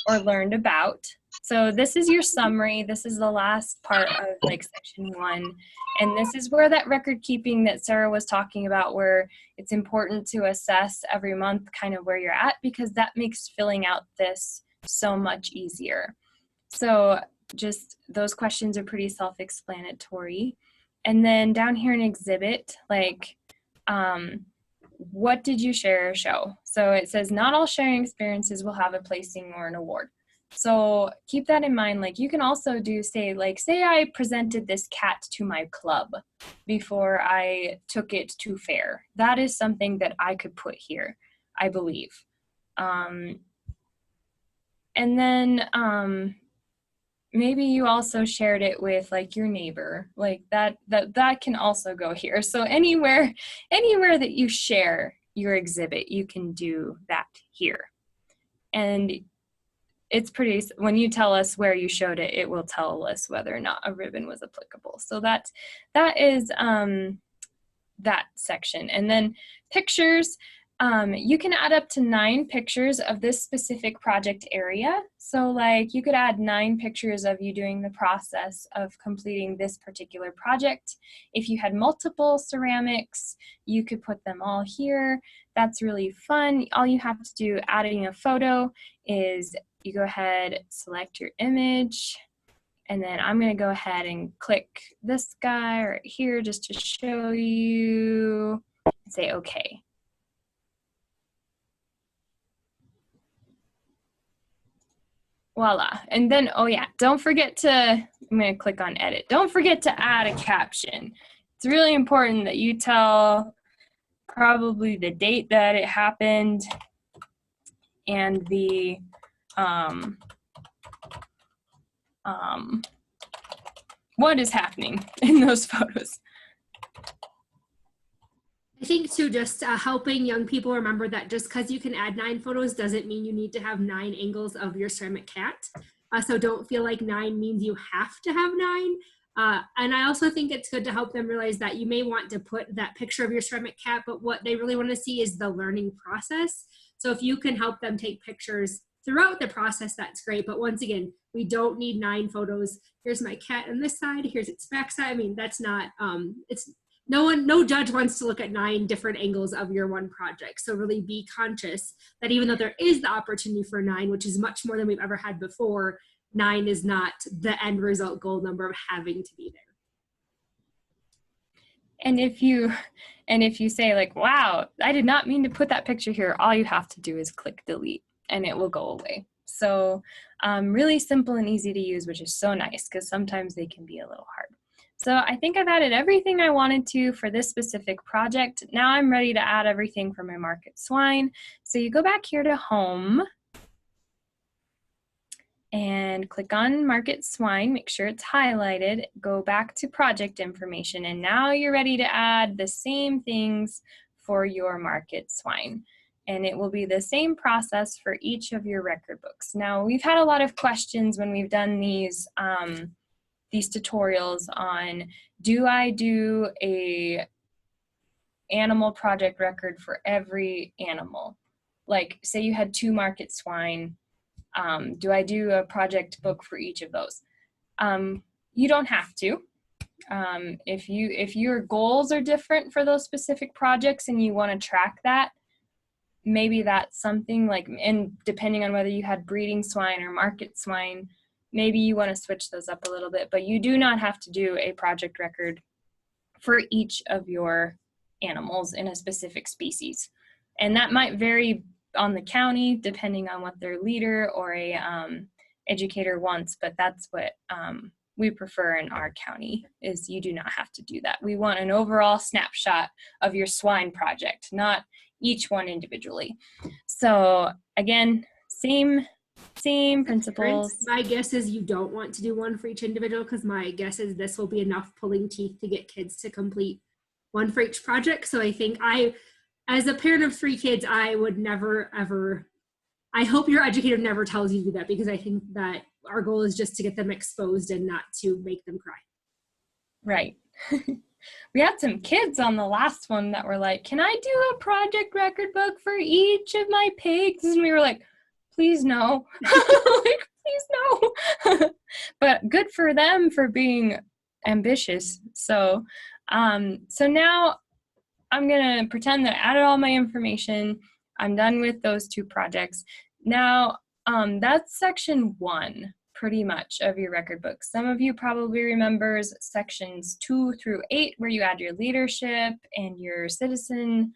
or learned about? So this is your summary. This is the last part of like section 1. And this is where that record keeping that Sarah was talking about, where it's important to assess every month kind of where you're at, because that makes filling out this so much easier. So just those questions are pretty self-explanatory. And then down here in exhibit, like, what did you share or show? So it says not all sharing experiences will have a placing or an award. So keep that in mind. Like you can also say I presented this cat to my club before I took it to fair. That is something that I could put here, I believe. And then maybe you also shared it with like your neighbor, like that can also go here. So anywhere that you share your exhibit, you can do that here. And it's when you tell us where you showed it, it will tell us whether or not a ribbon was applicable. So that is that section. And then pictures, You can add up to 9 pictures of this specific project area. So like you could add 9 pictures of you doing the process of completing this particular project. If you had multiple ceramics, you could put them all here. That's really fun. All you have to do adding a photo is you go ahead, select your image, and then I'm going to go ahead and click this guy right here just to show you and say okay. Voila. And then, oh yeah, don't forget to, I'm going to click on edit. Don't forget to add a caption. It's really important that you tell probably the date that it happened and the what is happening in those photos. I think too, just helping young people remember that just because you can add 9 photos doesn't mean you need to have 9 angles of your ceramic cat. So don't feel like 9 means you have to have 9. And I also think it's good to help them realize that you may want to put that picture of your ceramic cat, but what they really want to see is the learning process. So if you can help them take pictures throughout the process, that's great. But once again, we don't need 9 photos. Here's my cat on this side, here's its back side. I mean, that's not, no judge wants to look at 9 different angles of your one project. So really be conscious that even though there is the opportunity for 9, which is much more than we've ever had before, 9 is not the end result goal number of having to be there. And if you say like, wow, I did not mean to put that picture here, all you have to do is click delete and it will go away. So really simple and easy to use, which is so nice because sometimes they can be a little hard. So I think I've added everything I wanted to for this specific project. Now I'm ready to add everything for my market swine. So you go back here to home and click on market swine, make sure it's highlighted, go back to project information, and now you're ready to add the same things for your market swine. And it will be the same process for each of your record books. Now we've had a lot of questions when we've done these tutorials on, do I do a animal project record for every animal? Like say you had 2 market swine, do I do a project book for each of those? You don't have to. If your goals are different for those specific projects and you want to track that, maybe that's something like, and depending on whether you had breeding swine or market swine, maybe you want to switch those up a little bit, but you do not have to do a project record for each of your animals in a specific species. And that might vary on the county depending on what their leader or a educator wants, but that's what we prefer in our county, is you do not have to do that. We want an overall snapshot of your swine project, not each one individually. So again, same principles. My guess is you don't want to do one for each individual, because my guess is this will be enough pulling teeth to get kids to complete one for each project. So I think as a parent of 3 kids, I would never, ever, I hope your educator never tells you to do that, because I think that our goal is just to get them exposed and not to make them cry. Right. We had some kids on the last one that were like, can I do a project record book for each of my pigs? And we were like, please no. Like, please no. But good for them for being ambitious. So now I'm gonna pretend that I added all my information. I'm done with those 2 projects. Now that's section 1 pretty much of your record book. Some of you probably remembers sections 2 through 8 where you add your leadership and your citizenship,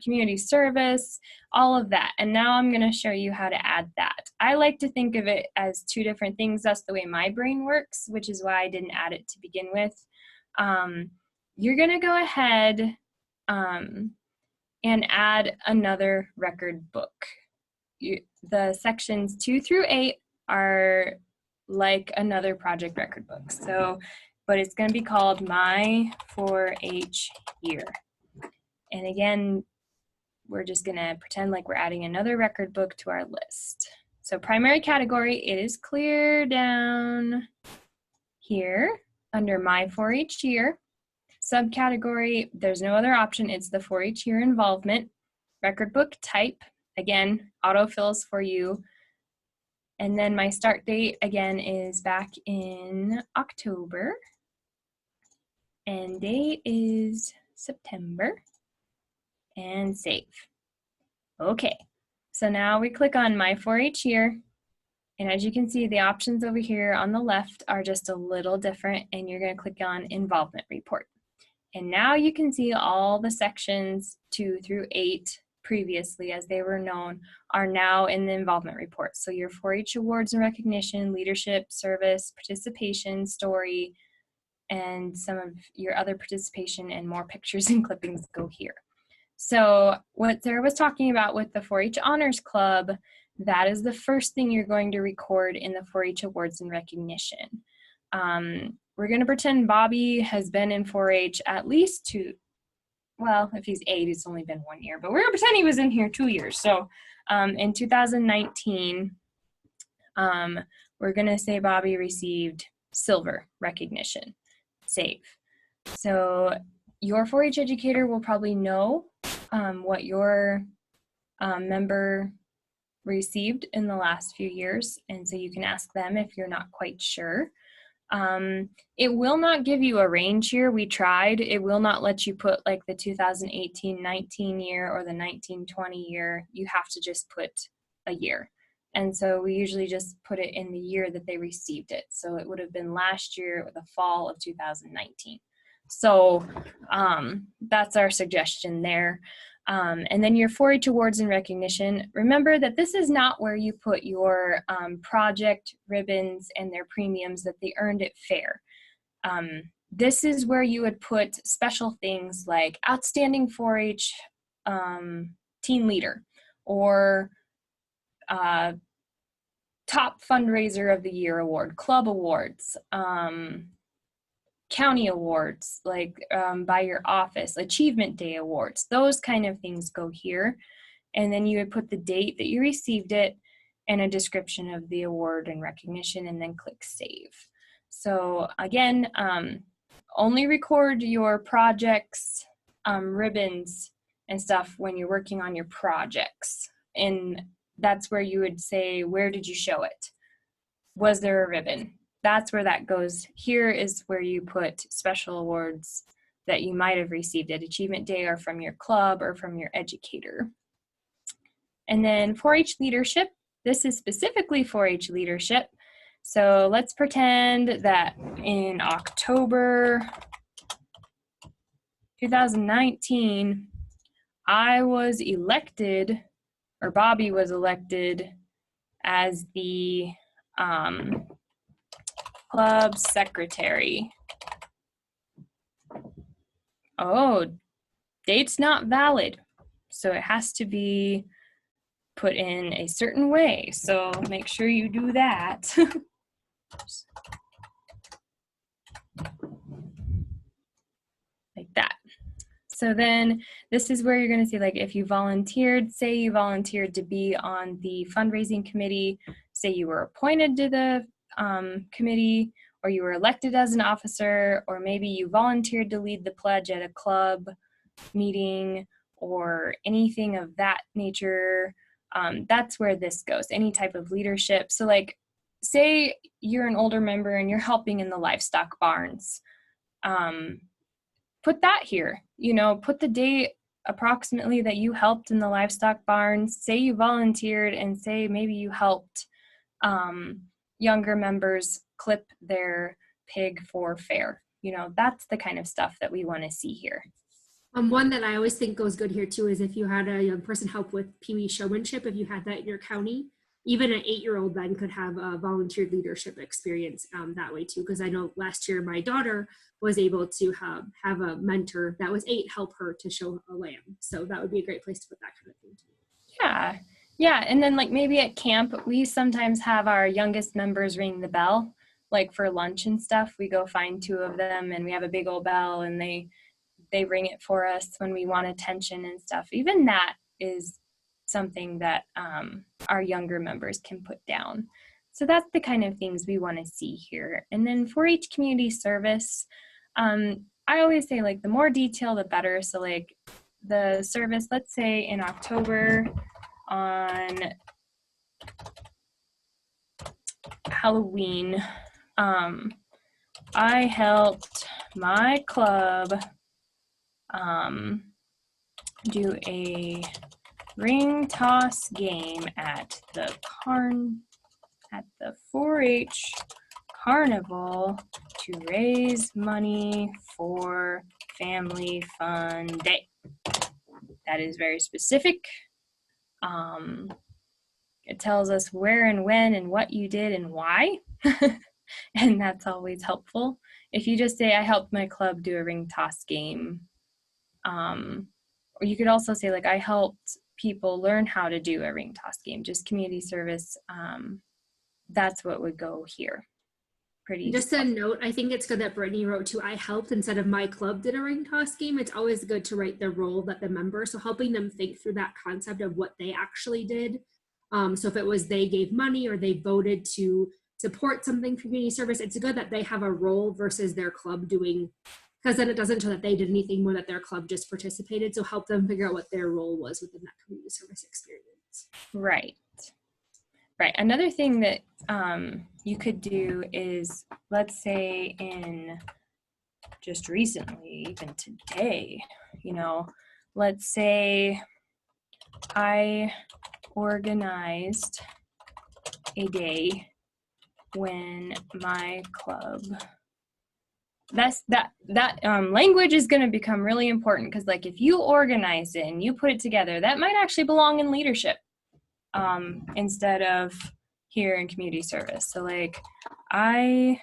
community service, all of that. And now I'm going to show you how to add that. I like to think of it as 2 different things. That's the way my brain works, which is why I didn't add it to begin with. You're going to go ahead and add another record book. The sections 2 through 8 are like another project record book. So, but it's going to be called My 4-H Year. And again, we're just going to pretend like we're adding another record book to our list. So primary category, it is clear down here under My 4-H Year. Subcategory, there's no other option. It's the 4-H year involvement. Record book type, again, autofills for you. And then my start date, again, is back in October. End date is September. And save. Okay, so now we click on my 4-H year. And as you can see, the options over here on the left are just a little different, and you're going to click on involvement report. And now you can see all the sections 2 through 8 previously as they were known are now in the involvement report. So your 4-H awards and recognition, leadership, service, participation, story, and some of your other participation and more pictures and clippings go here. So what Sarah was talking about with the 4-H Honors Club, that is the first thing you're going to record in the 4-H awards and recognition. We're going to pretend Bobby has been in 4-H at least 2, well, if he's 8, it's only been 1 year, but we're going to pretend he was in here 2 years. So in 2019, we're going to say Bobby received silver recognition. Save. So your 4-H educator will probably know what your member received in the last few years, and so you can ask them if you're not quite sure. It will not give you a range here. We tried. It will not let you put like the 2018-19 year or the 19-20 year. You have to just put a year. And so we usually just put it in the year that they received it. So it would have been last year, the fall of 2019. So that's our suggestion there. And then your 4-H awards and recognition, remember that this is not where you put your project ribbons and their premiums that they earned at fair. This is where you would put special things like outstanding 4-H teen leader, or top fundraiser of the year award, club awards, county awards, like by your office, achievement day awards, those kind of things go here. And then you would put the date that you received it and a description of the award and recognition, and then click save. So again, only record your projects, ribbons and stuff when you're working on your projects. And that's where you would say, where did you show it? Was there a ribbon? That's where that goes. Here is where you put special awards that you might have received at Achievement Day or from your club or from your educator. And then 4-H leadership. This is specifically 4-H leadership. So let's pretend that in October 2019, I was elected, or Bobby was elected as the club secretary. Oh, date's not valid. So it has to be put in a certain way. So make sure you do that. Like that. So then this is where you're going to see, like, if you volunteered, say you volunteered to be on the fundraising committee, say you were appointed to the committee, or you were elected as an officer, or maybe you volunteered to lead the pledge at a club meeting or anything of that nature. That's where this goes, any type of leadership. So like, say you're an older member and you're helping in the livestock barns. Put that here, you know, put the date approximately that you helped in the livestock barns. Say you volunteered, and say maybe you helped younger members clip their pig for fair. You know, that's the kind of stuff that we want to see here. One that I always think goes good here too is if you had a young person help with Pee-wee showmanship, if you had that in your county, even an 8-year-old then could have a volunteer leadership experience that way too. Because I know last year my daughter was able to have a mentor that was 8 help her to show a lamb. So that would be a great place to put that kind of thing too. Yeah. Yeah, and then like maybe at camp, we sometimes have our youngest members ring the bell, like for lunch and stuff. We go find 2 of them and we have a big old bell, and they ring it for us when we want attention and stuff. Even that is something that our younger members can put down. So that's the kind of things we want to see here. And then 4-H community service, I always say like the more detail, the better. So like the service, let's say in October on Halloween, I helped my club do a ring toss game at the 4-H carnival to raise money for Family Fun Day. That is very specific. It tells us where and when and what you did and why. And that's always helpful. If you just say, I helped my club do a ring toss game, or you could also say like, I helped people learn how to do a ring toss game, just community service. That's what would go here. Pretty. Just a note, I think it's good that Brittany wrote to I helped instead of my club did a ring toss game. It's always good to write the role that the member, so helping them think through that concept of what they actually did. So if it was they gave money or they voted to support something for community service, it's good that they have a role versus their club doing, because then it doesn't show that they did anything more, that their club just participated. So help them figure out what their role was within that community service experience. Right. Right. Another thing that you could do is, let's say in just recently, even today, you know, let's say I organized a day when my club, that language is going to become really important, because like if you organize it and you put it together, that might actually belong in leadership instead of here in community service. So like I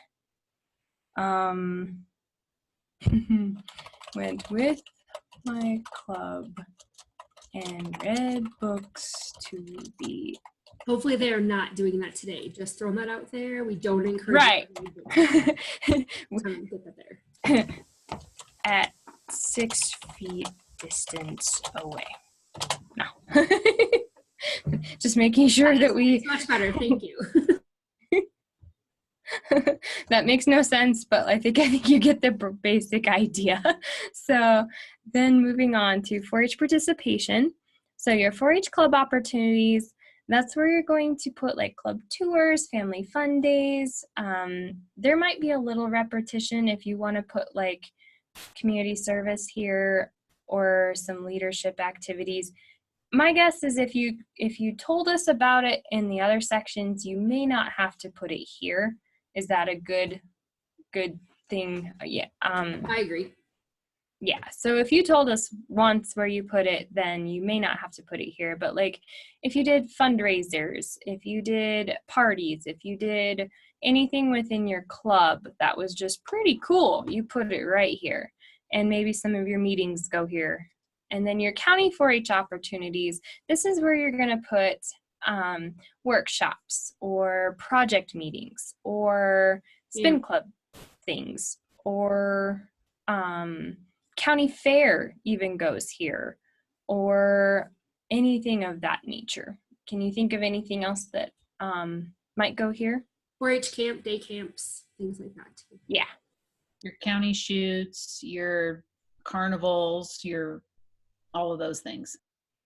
went with my club and read books to the. Hopefully they are not doing that today. Just throwing that out there. We don't encourage. Right. Get that there. At 6 feet distance away. No. Just making sure that we. It's much better. Thank you. That makes no sense, but I think you get the basic idea. So then moving on to 4-H participation. So your 4-H club opportunities, that's where you're going to put like club tours, family fun days. There might be a little repetition if you want to put like community service here or some leadership activities. My guess is if you told us about it in the other sections, you may not have to put it here. Is that a good thing? Yeah. I agree. Yeah. So if you told us once where you put it, then you may not have to put it here. But like if you did fundraisers, if you did parties, if you did anything within your club that was just pretty cool, you put it right here. And maybe some of your meetings go here. And then your county 4-H opportunities, this is where you're going to put workshops or project meetings or spin club things, or county fair even goes here, or anything of that nature. Can you think of anything else that might go here? 4-H camp, day camps, things like that too. Yeah. Your county shoots, your carnivals, your all of those things.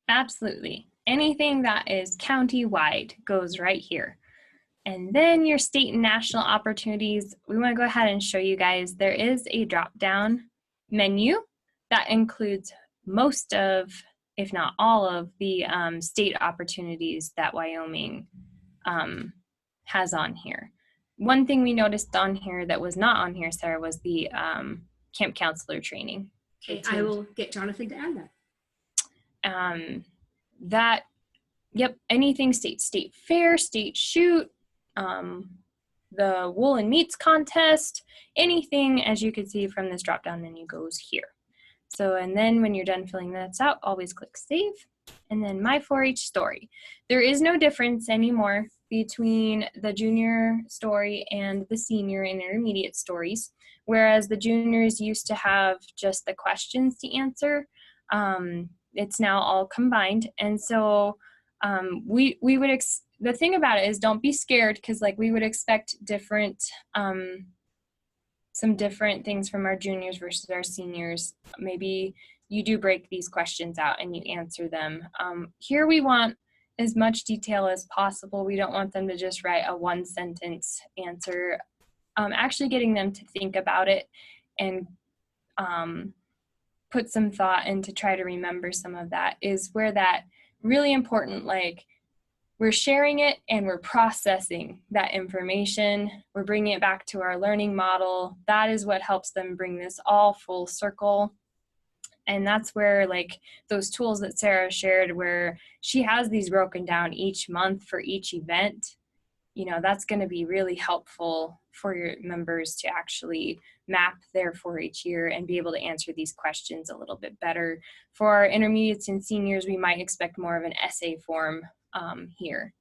Absolutely. Anything that is county-wide goes right here. And then your state and national opportunities, we want to go ahead and show you guys there is a drop-down menu that includes most of, if not all of, the state opportunities that Wyoming has on here. One thing we noticed on here that was not on here, Sarah, was the camp counselor training. Okay, I will get Jonathan to add that. Yep, anything state fair, state shoot, the wool and meats contest, anything, as you can see from this drop down menu, goes here. So, and then when you're done filling that out, always click save. And then my 4-H story. There is no difference anymore between the junior story and the senior and intermediate stories. Whereas the juniors used to have just the questions to answer, it's now all combined. And so we would, the thing about it is don't be scared, because like we would expect different some different things from our juniors versus our seniors. Maybe you do break these questions out and you answer them. Here we want as much detail as possible. We don't want them to just write a one sentence answer. Actually getting them to think about it and put some thought in to try to remember some of that is where that really important, like we're sharing it and we're processing that information. We're bringing it back to our learning model. That is what helps them bring this all full circle. And that's where like those tools that Sarah shared where she has these broken down each month for each event, you know, that's going to be really helpful for your members to actually map their 4-H year and be able to answer these questions a little bit better. For our intermediates and seniors, we might expect more of an essay form here.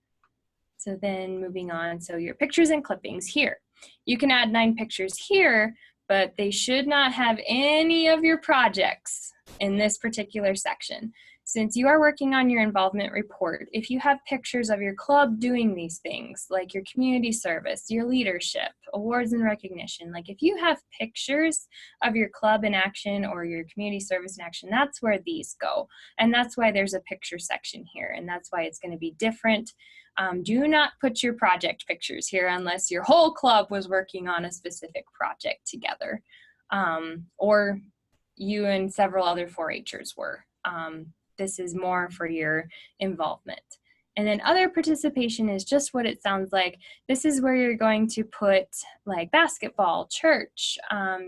So then moving on, so your pictures and clippings here. You can add 9 pictures here, but they should not have any of your projects in this particular section. Since you are working on your involvement report, if you have pictures of your club doing these things, like your community service, your leadership, awards and recognition, like if you have pictures of your club in action or your community service in action, that's where these go. And that's why there's a picture section here, and that's why it's going to be different. Do not put your project pictures here unless your whole club was working on a specific project together, or you and several other 4-Hers were. This is more for your involvement. And then other participation is just what it sounds like. This is where you're going to put like basketball, church,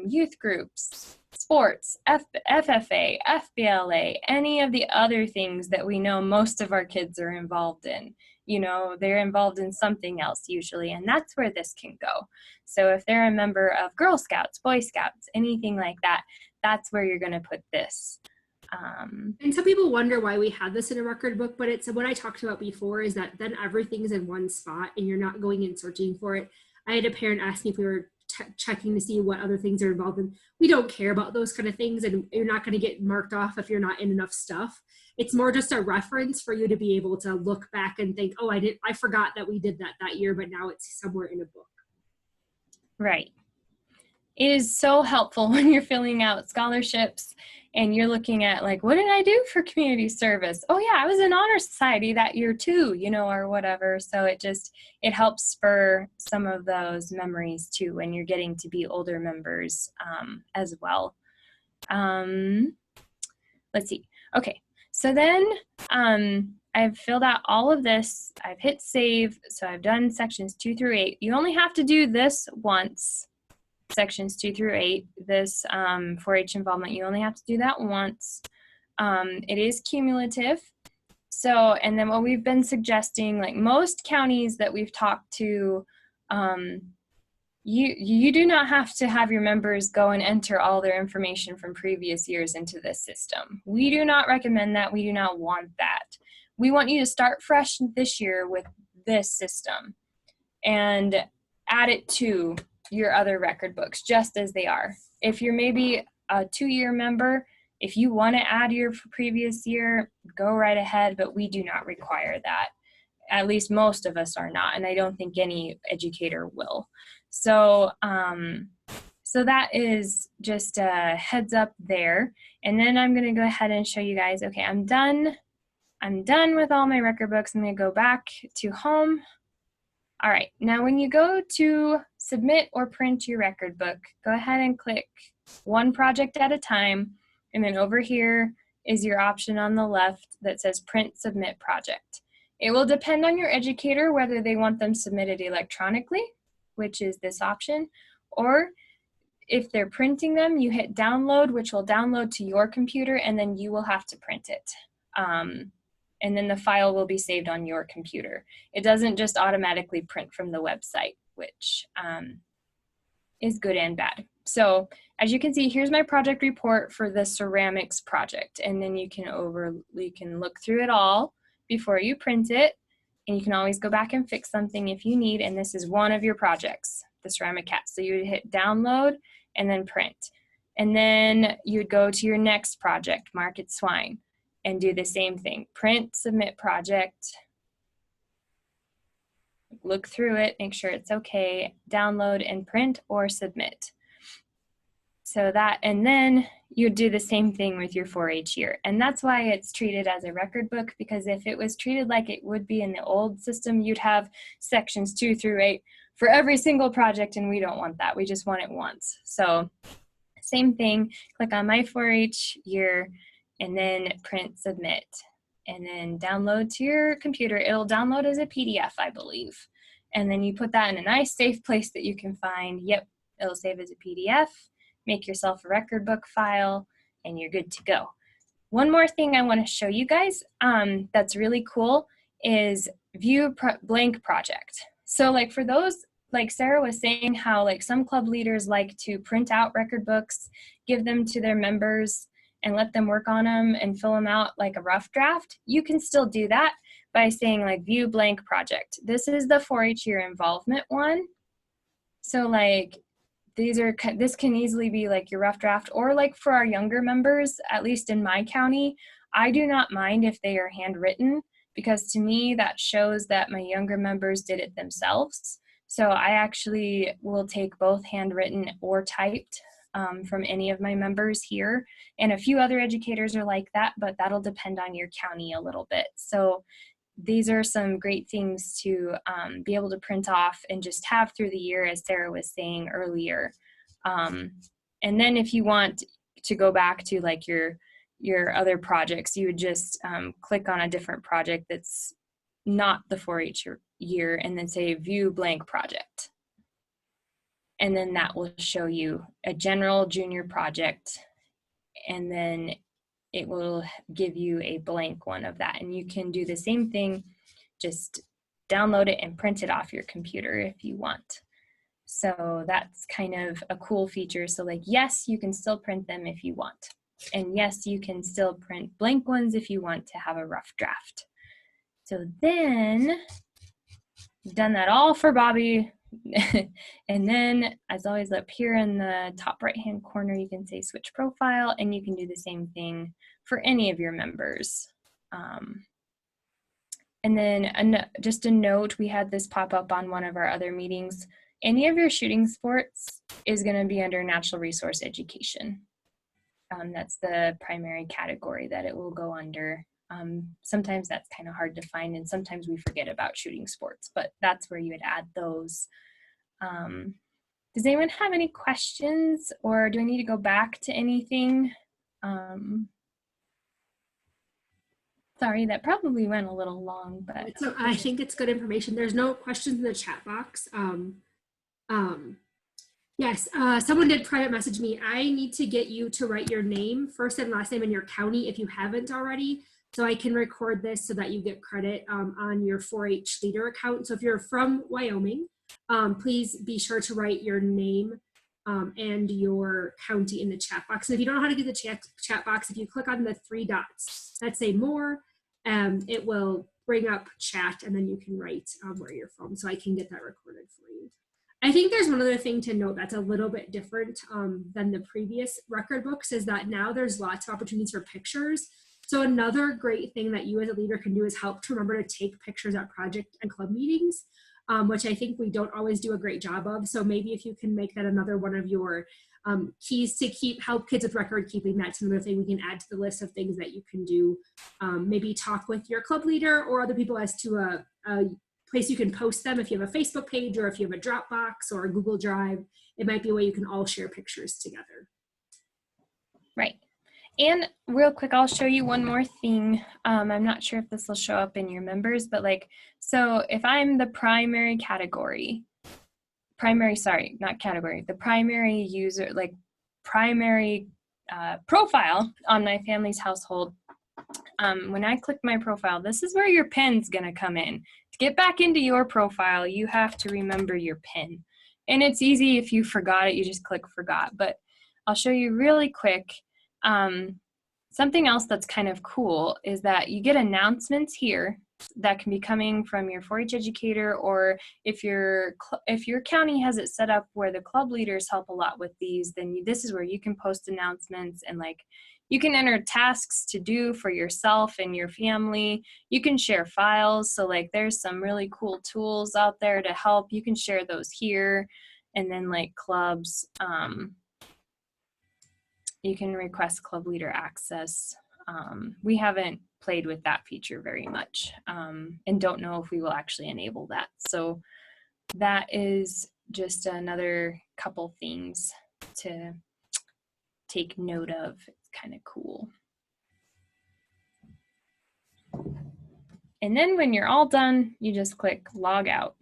youth groups, sports, FFA, FBLA, any of the other things that we know most of our kids are involved in. You know, they're involved in something else usually, and that's where this can go. So if they're a member of Girl Scouts, Boy Scouts, anything like that, that's where you're going to put this. And some people wonder why we have this in a record book, but it's what I talked about before is that then everything's in one spot and you're not going and searching for it. I had a parent ask me if we were checking to see what other things are involved in. We don't care about those kind of things, and you're not going to get marked off if you're not in enough stuff. It's more just a reference for you to be able to look back and think, oh, I forgot that we did that year, but now it's somewhere in a book. Right. It is so helpful when you're filling out scholarships and you're looking at like, what did I do for community service? Oh yeah, I was in honor society that year too, you know, or whatever. So it helps spur some of those memories too when you're getting to be older members as well. Let's see. Okay, so then I've filled out all of this. I've hit save. So I've done sections 2 through 8. You only have to do this once. Sections 2 through 8, this 4-H involvement, you only have to do that once. It is cumulative. So, and then what we've been suggesting, like most counties that we've talked to, you do not have to have your members go and enter all their information from previous years into this system. We do not recommend that. We do not want that. We want you to start fresh this year with this system and add it to your other record books just as they are. If you're maybe a 2-year member, if you want to add your previous year, go right ahead, but we do not require that. At least most of us are not, and I don't think any educator will. So, so that is just a heads up there. And then I'm going to go ahead and show you guys, okay, I'm done with all my record books. I'm going to go back to home. All right, now when you go to submit or print your record book, go ahead and click one project at a time. And then over here is your option on the left that says print submit project. It will depend on your educator whether they want them submitted electronically, which is this option, or if they're printing them, you hit download, which will download to your computer, and then you will have to print it. And then the file will be saved on your computer. It doesn't just automatically print from the website, which is good and bad. So as you can see, here's my project report for the ceramics project. And then you can look through it all before you print it. And you can always go back and fix something if you need. And this is one of your projects, the ceramic cat. So you would hit download and then print. And then you'd go to your next project, market swine, and do the same thing. Print, submit project, look through it, make sure it's okay, download and print or submit. So that, and then you do the same thing with your 4-H year. And that's why it's treated as a record book, because if it was treated like it would be in the old system, you'd have sections 2 through 8 for every single project, and we don't want that. We just want it once. So same thing, click on my 4-H year, and then print submit, and then download to your computer. It'll download as a PDF, I believe. And then you put that in a nice safe place that you can find. Yep, it'll save as a PDF. Make yourself a record book file, and you're good to go. One more thing I want to show you guys that's really cool is view blank project. So like for those, like Sarah was saying, how like some club leaders like to print out record books, give them to their members and let them work on them and fill them out like a rough draft. You can still do that by saying like view blank project. This is the 4-H year involvement one. So like this can easily be like your rough draft, or like for our younger members, at least in my county, I do not mind if they are handwritten, because to me that shows that my younger members did it themselves. So I actually will take both handwritten or typed from any of my members here. And a few other educators are like that, but that'll depend on your county a little bit. So these are some great things to be able to print off and just have through the year, as Sarah was saying earlier. And then if you want to go back to like your other projects, you would just click on a different project that's not the 4-H year, and then say view blank project. And then that will show you a general junior project, and then it will give you a blank one of that. And you can do the same thing, just download it and print it off your computer if you want. So that's kind of a cool feature. So like, yes, you can still print them if you want. And yes, you can still print blank ones if you want to have a rough draft. So then, done that all for Bobby. And then, as always, up here in the top right hand corner, you can say switch profile, and you can do the same thing for any of your members. And then just a note, we had this pop up on one of our other meetings. Any of your shooting sports is going to be under natural resource education. That's the primary category that it will go under. Sometimes that's kind of hard to find, and sometimes we forget about shooting sports, but that's where you would add those. Does anyone have any questions, or do I need to go back to anything? Sorry, that probably went a little long, but So I think it's good information. There's no questions in the chat box. Yes, someone did private message me. I need to get you to write your name, first and last name, in your county if you haven't already, so I can record this so that you get credit on your 4-H leader account. So if you're from Wyoming, please be sure to write your name and your county in the chat box. And if you don't know how to get the chat box, if you click on the 3 dots that say more, it will bring up chat, and then you can write where you're from, so I can get that recorded for you. I think there's one other thing to note that's a little bit different than the previous record books, is that now there's lots of opportunities for pictures. So another great thing that you as a leader can do is help to remember to take pictures at project and club meetings, which I think we don't always do a great job of. So maybe if you can make that another one of your keys to help kids with record keeping, that's another thing we can add to the list of things that you can do. Maybe talk with your club leader or other people as to a place you can post them. If you have a Facebook page, or if you have a Dropbox or a Google Drive, it might be a way you can all share pictures together. right. And real quick, I'll show you one more thing. I'm not sure if this will show up in your members, but like, so if I'm the primary category, the primary user, like primary profile on my family's household, when I click my profile, this is where your pin's gonna come in. To get back into your profile, you have to remember your pin. And it's easy if you forgot it, you just click forgot. But I'll show you really quick. Something else that's kind of cool is that you get announcements here that can be coming from your 4-H educator, or if your county has it set up where the club leaders help a lot with these, then this is where you can post announcements, and like you can enter tasks to do for yourself and your family. You can share files. So like there's some really cool tools out there to help. You can share those here, and then like clubs. you can request club leader access. We haven't played with that feature very much and don't know if we will actually enable that. So that is just another couple things to take note of. It's kind of cool. And then when you're all done, you just click log out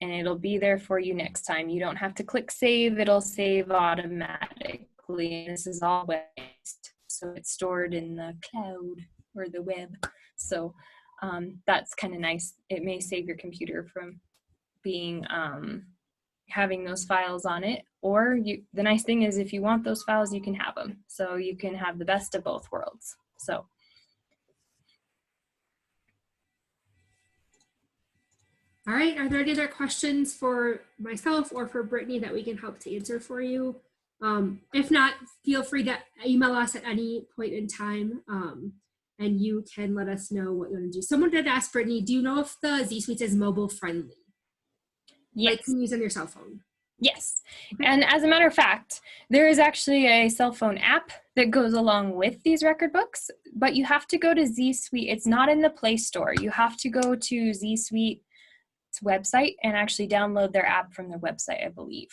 and it'll be there for you next time. You don't have to click save, it'll save automatically. This is all web-based, so it's stored in the cloud or the web. So that's kind of nice. It may save your computer from being having those files on it, or the nice thing is if you want those files, you can have them. So you can have the best of both worlds. So All right, are there any other questions for myself or for Brittany that we can help to answer for you? If not, feel free to email us at any point in time and you can let us know what you want to do. Someone did ask Brittany, do you know if the ZSuites is mobile friendly? yes. Like, can you use on your cell phone? Yes. And as a matter of fact, there is actually a cell phone app that goes along with these record books, but you have to go to ZSuite. It's not in the Play Store. You have to go to ZSuite's website and actually download their app from their website, I believe.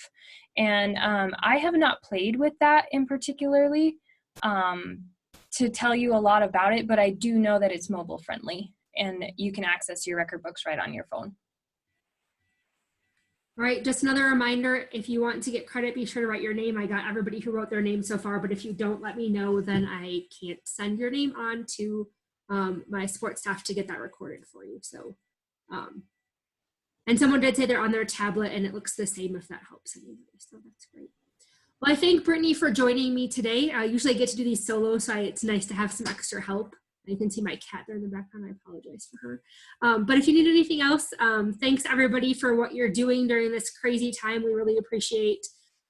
And I have not played with that in particularly to tell you a lot about it, but I do know that it's mobile friendly and you can access your record books right on your phone. All right, just another reminder, if you want to get credit, be sure to write your name. I got everybody who wrote their name so far, but if you don't let me know, then I can't send your name on to my support staff to get that recorded for you. So, and someone did say they're on their tablet and it looks the same if that helps anybody, so that's great. Well, I thank Brittany for joining me today. I usually get to do these solo, so it's nice to have some extra help. You can see my cat there in the background. I apologize for her. But if you need anything else, thanks everybody for what you're doing during this crazy time. We really appreciate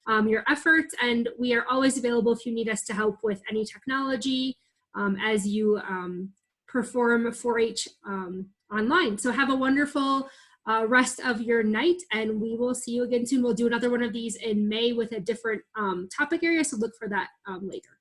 your efforts, and we are always available if you need us to help with any technology as you perform 4-H online. So have a wonderful rest of your night, and we will see you again soon. We'll do another one of these in May with a different topic area, so look for that later.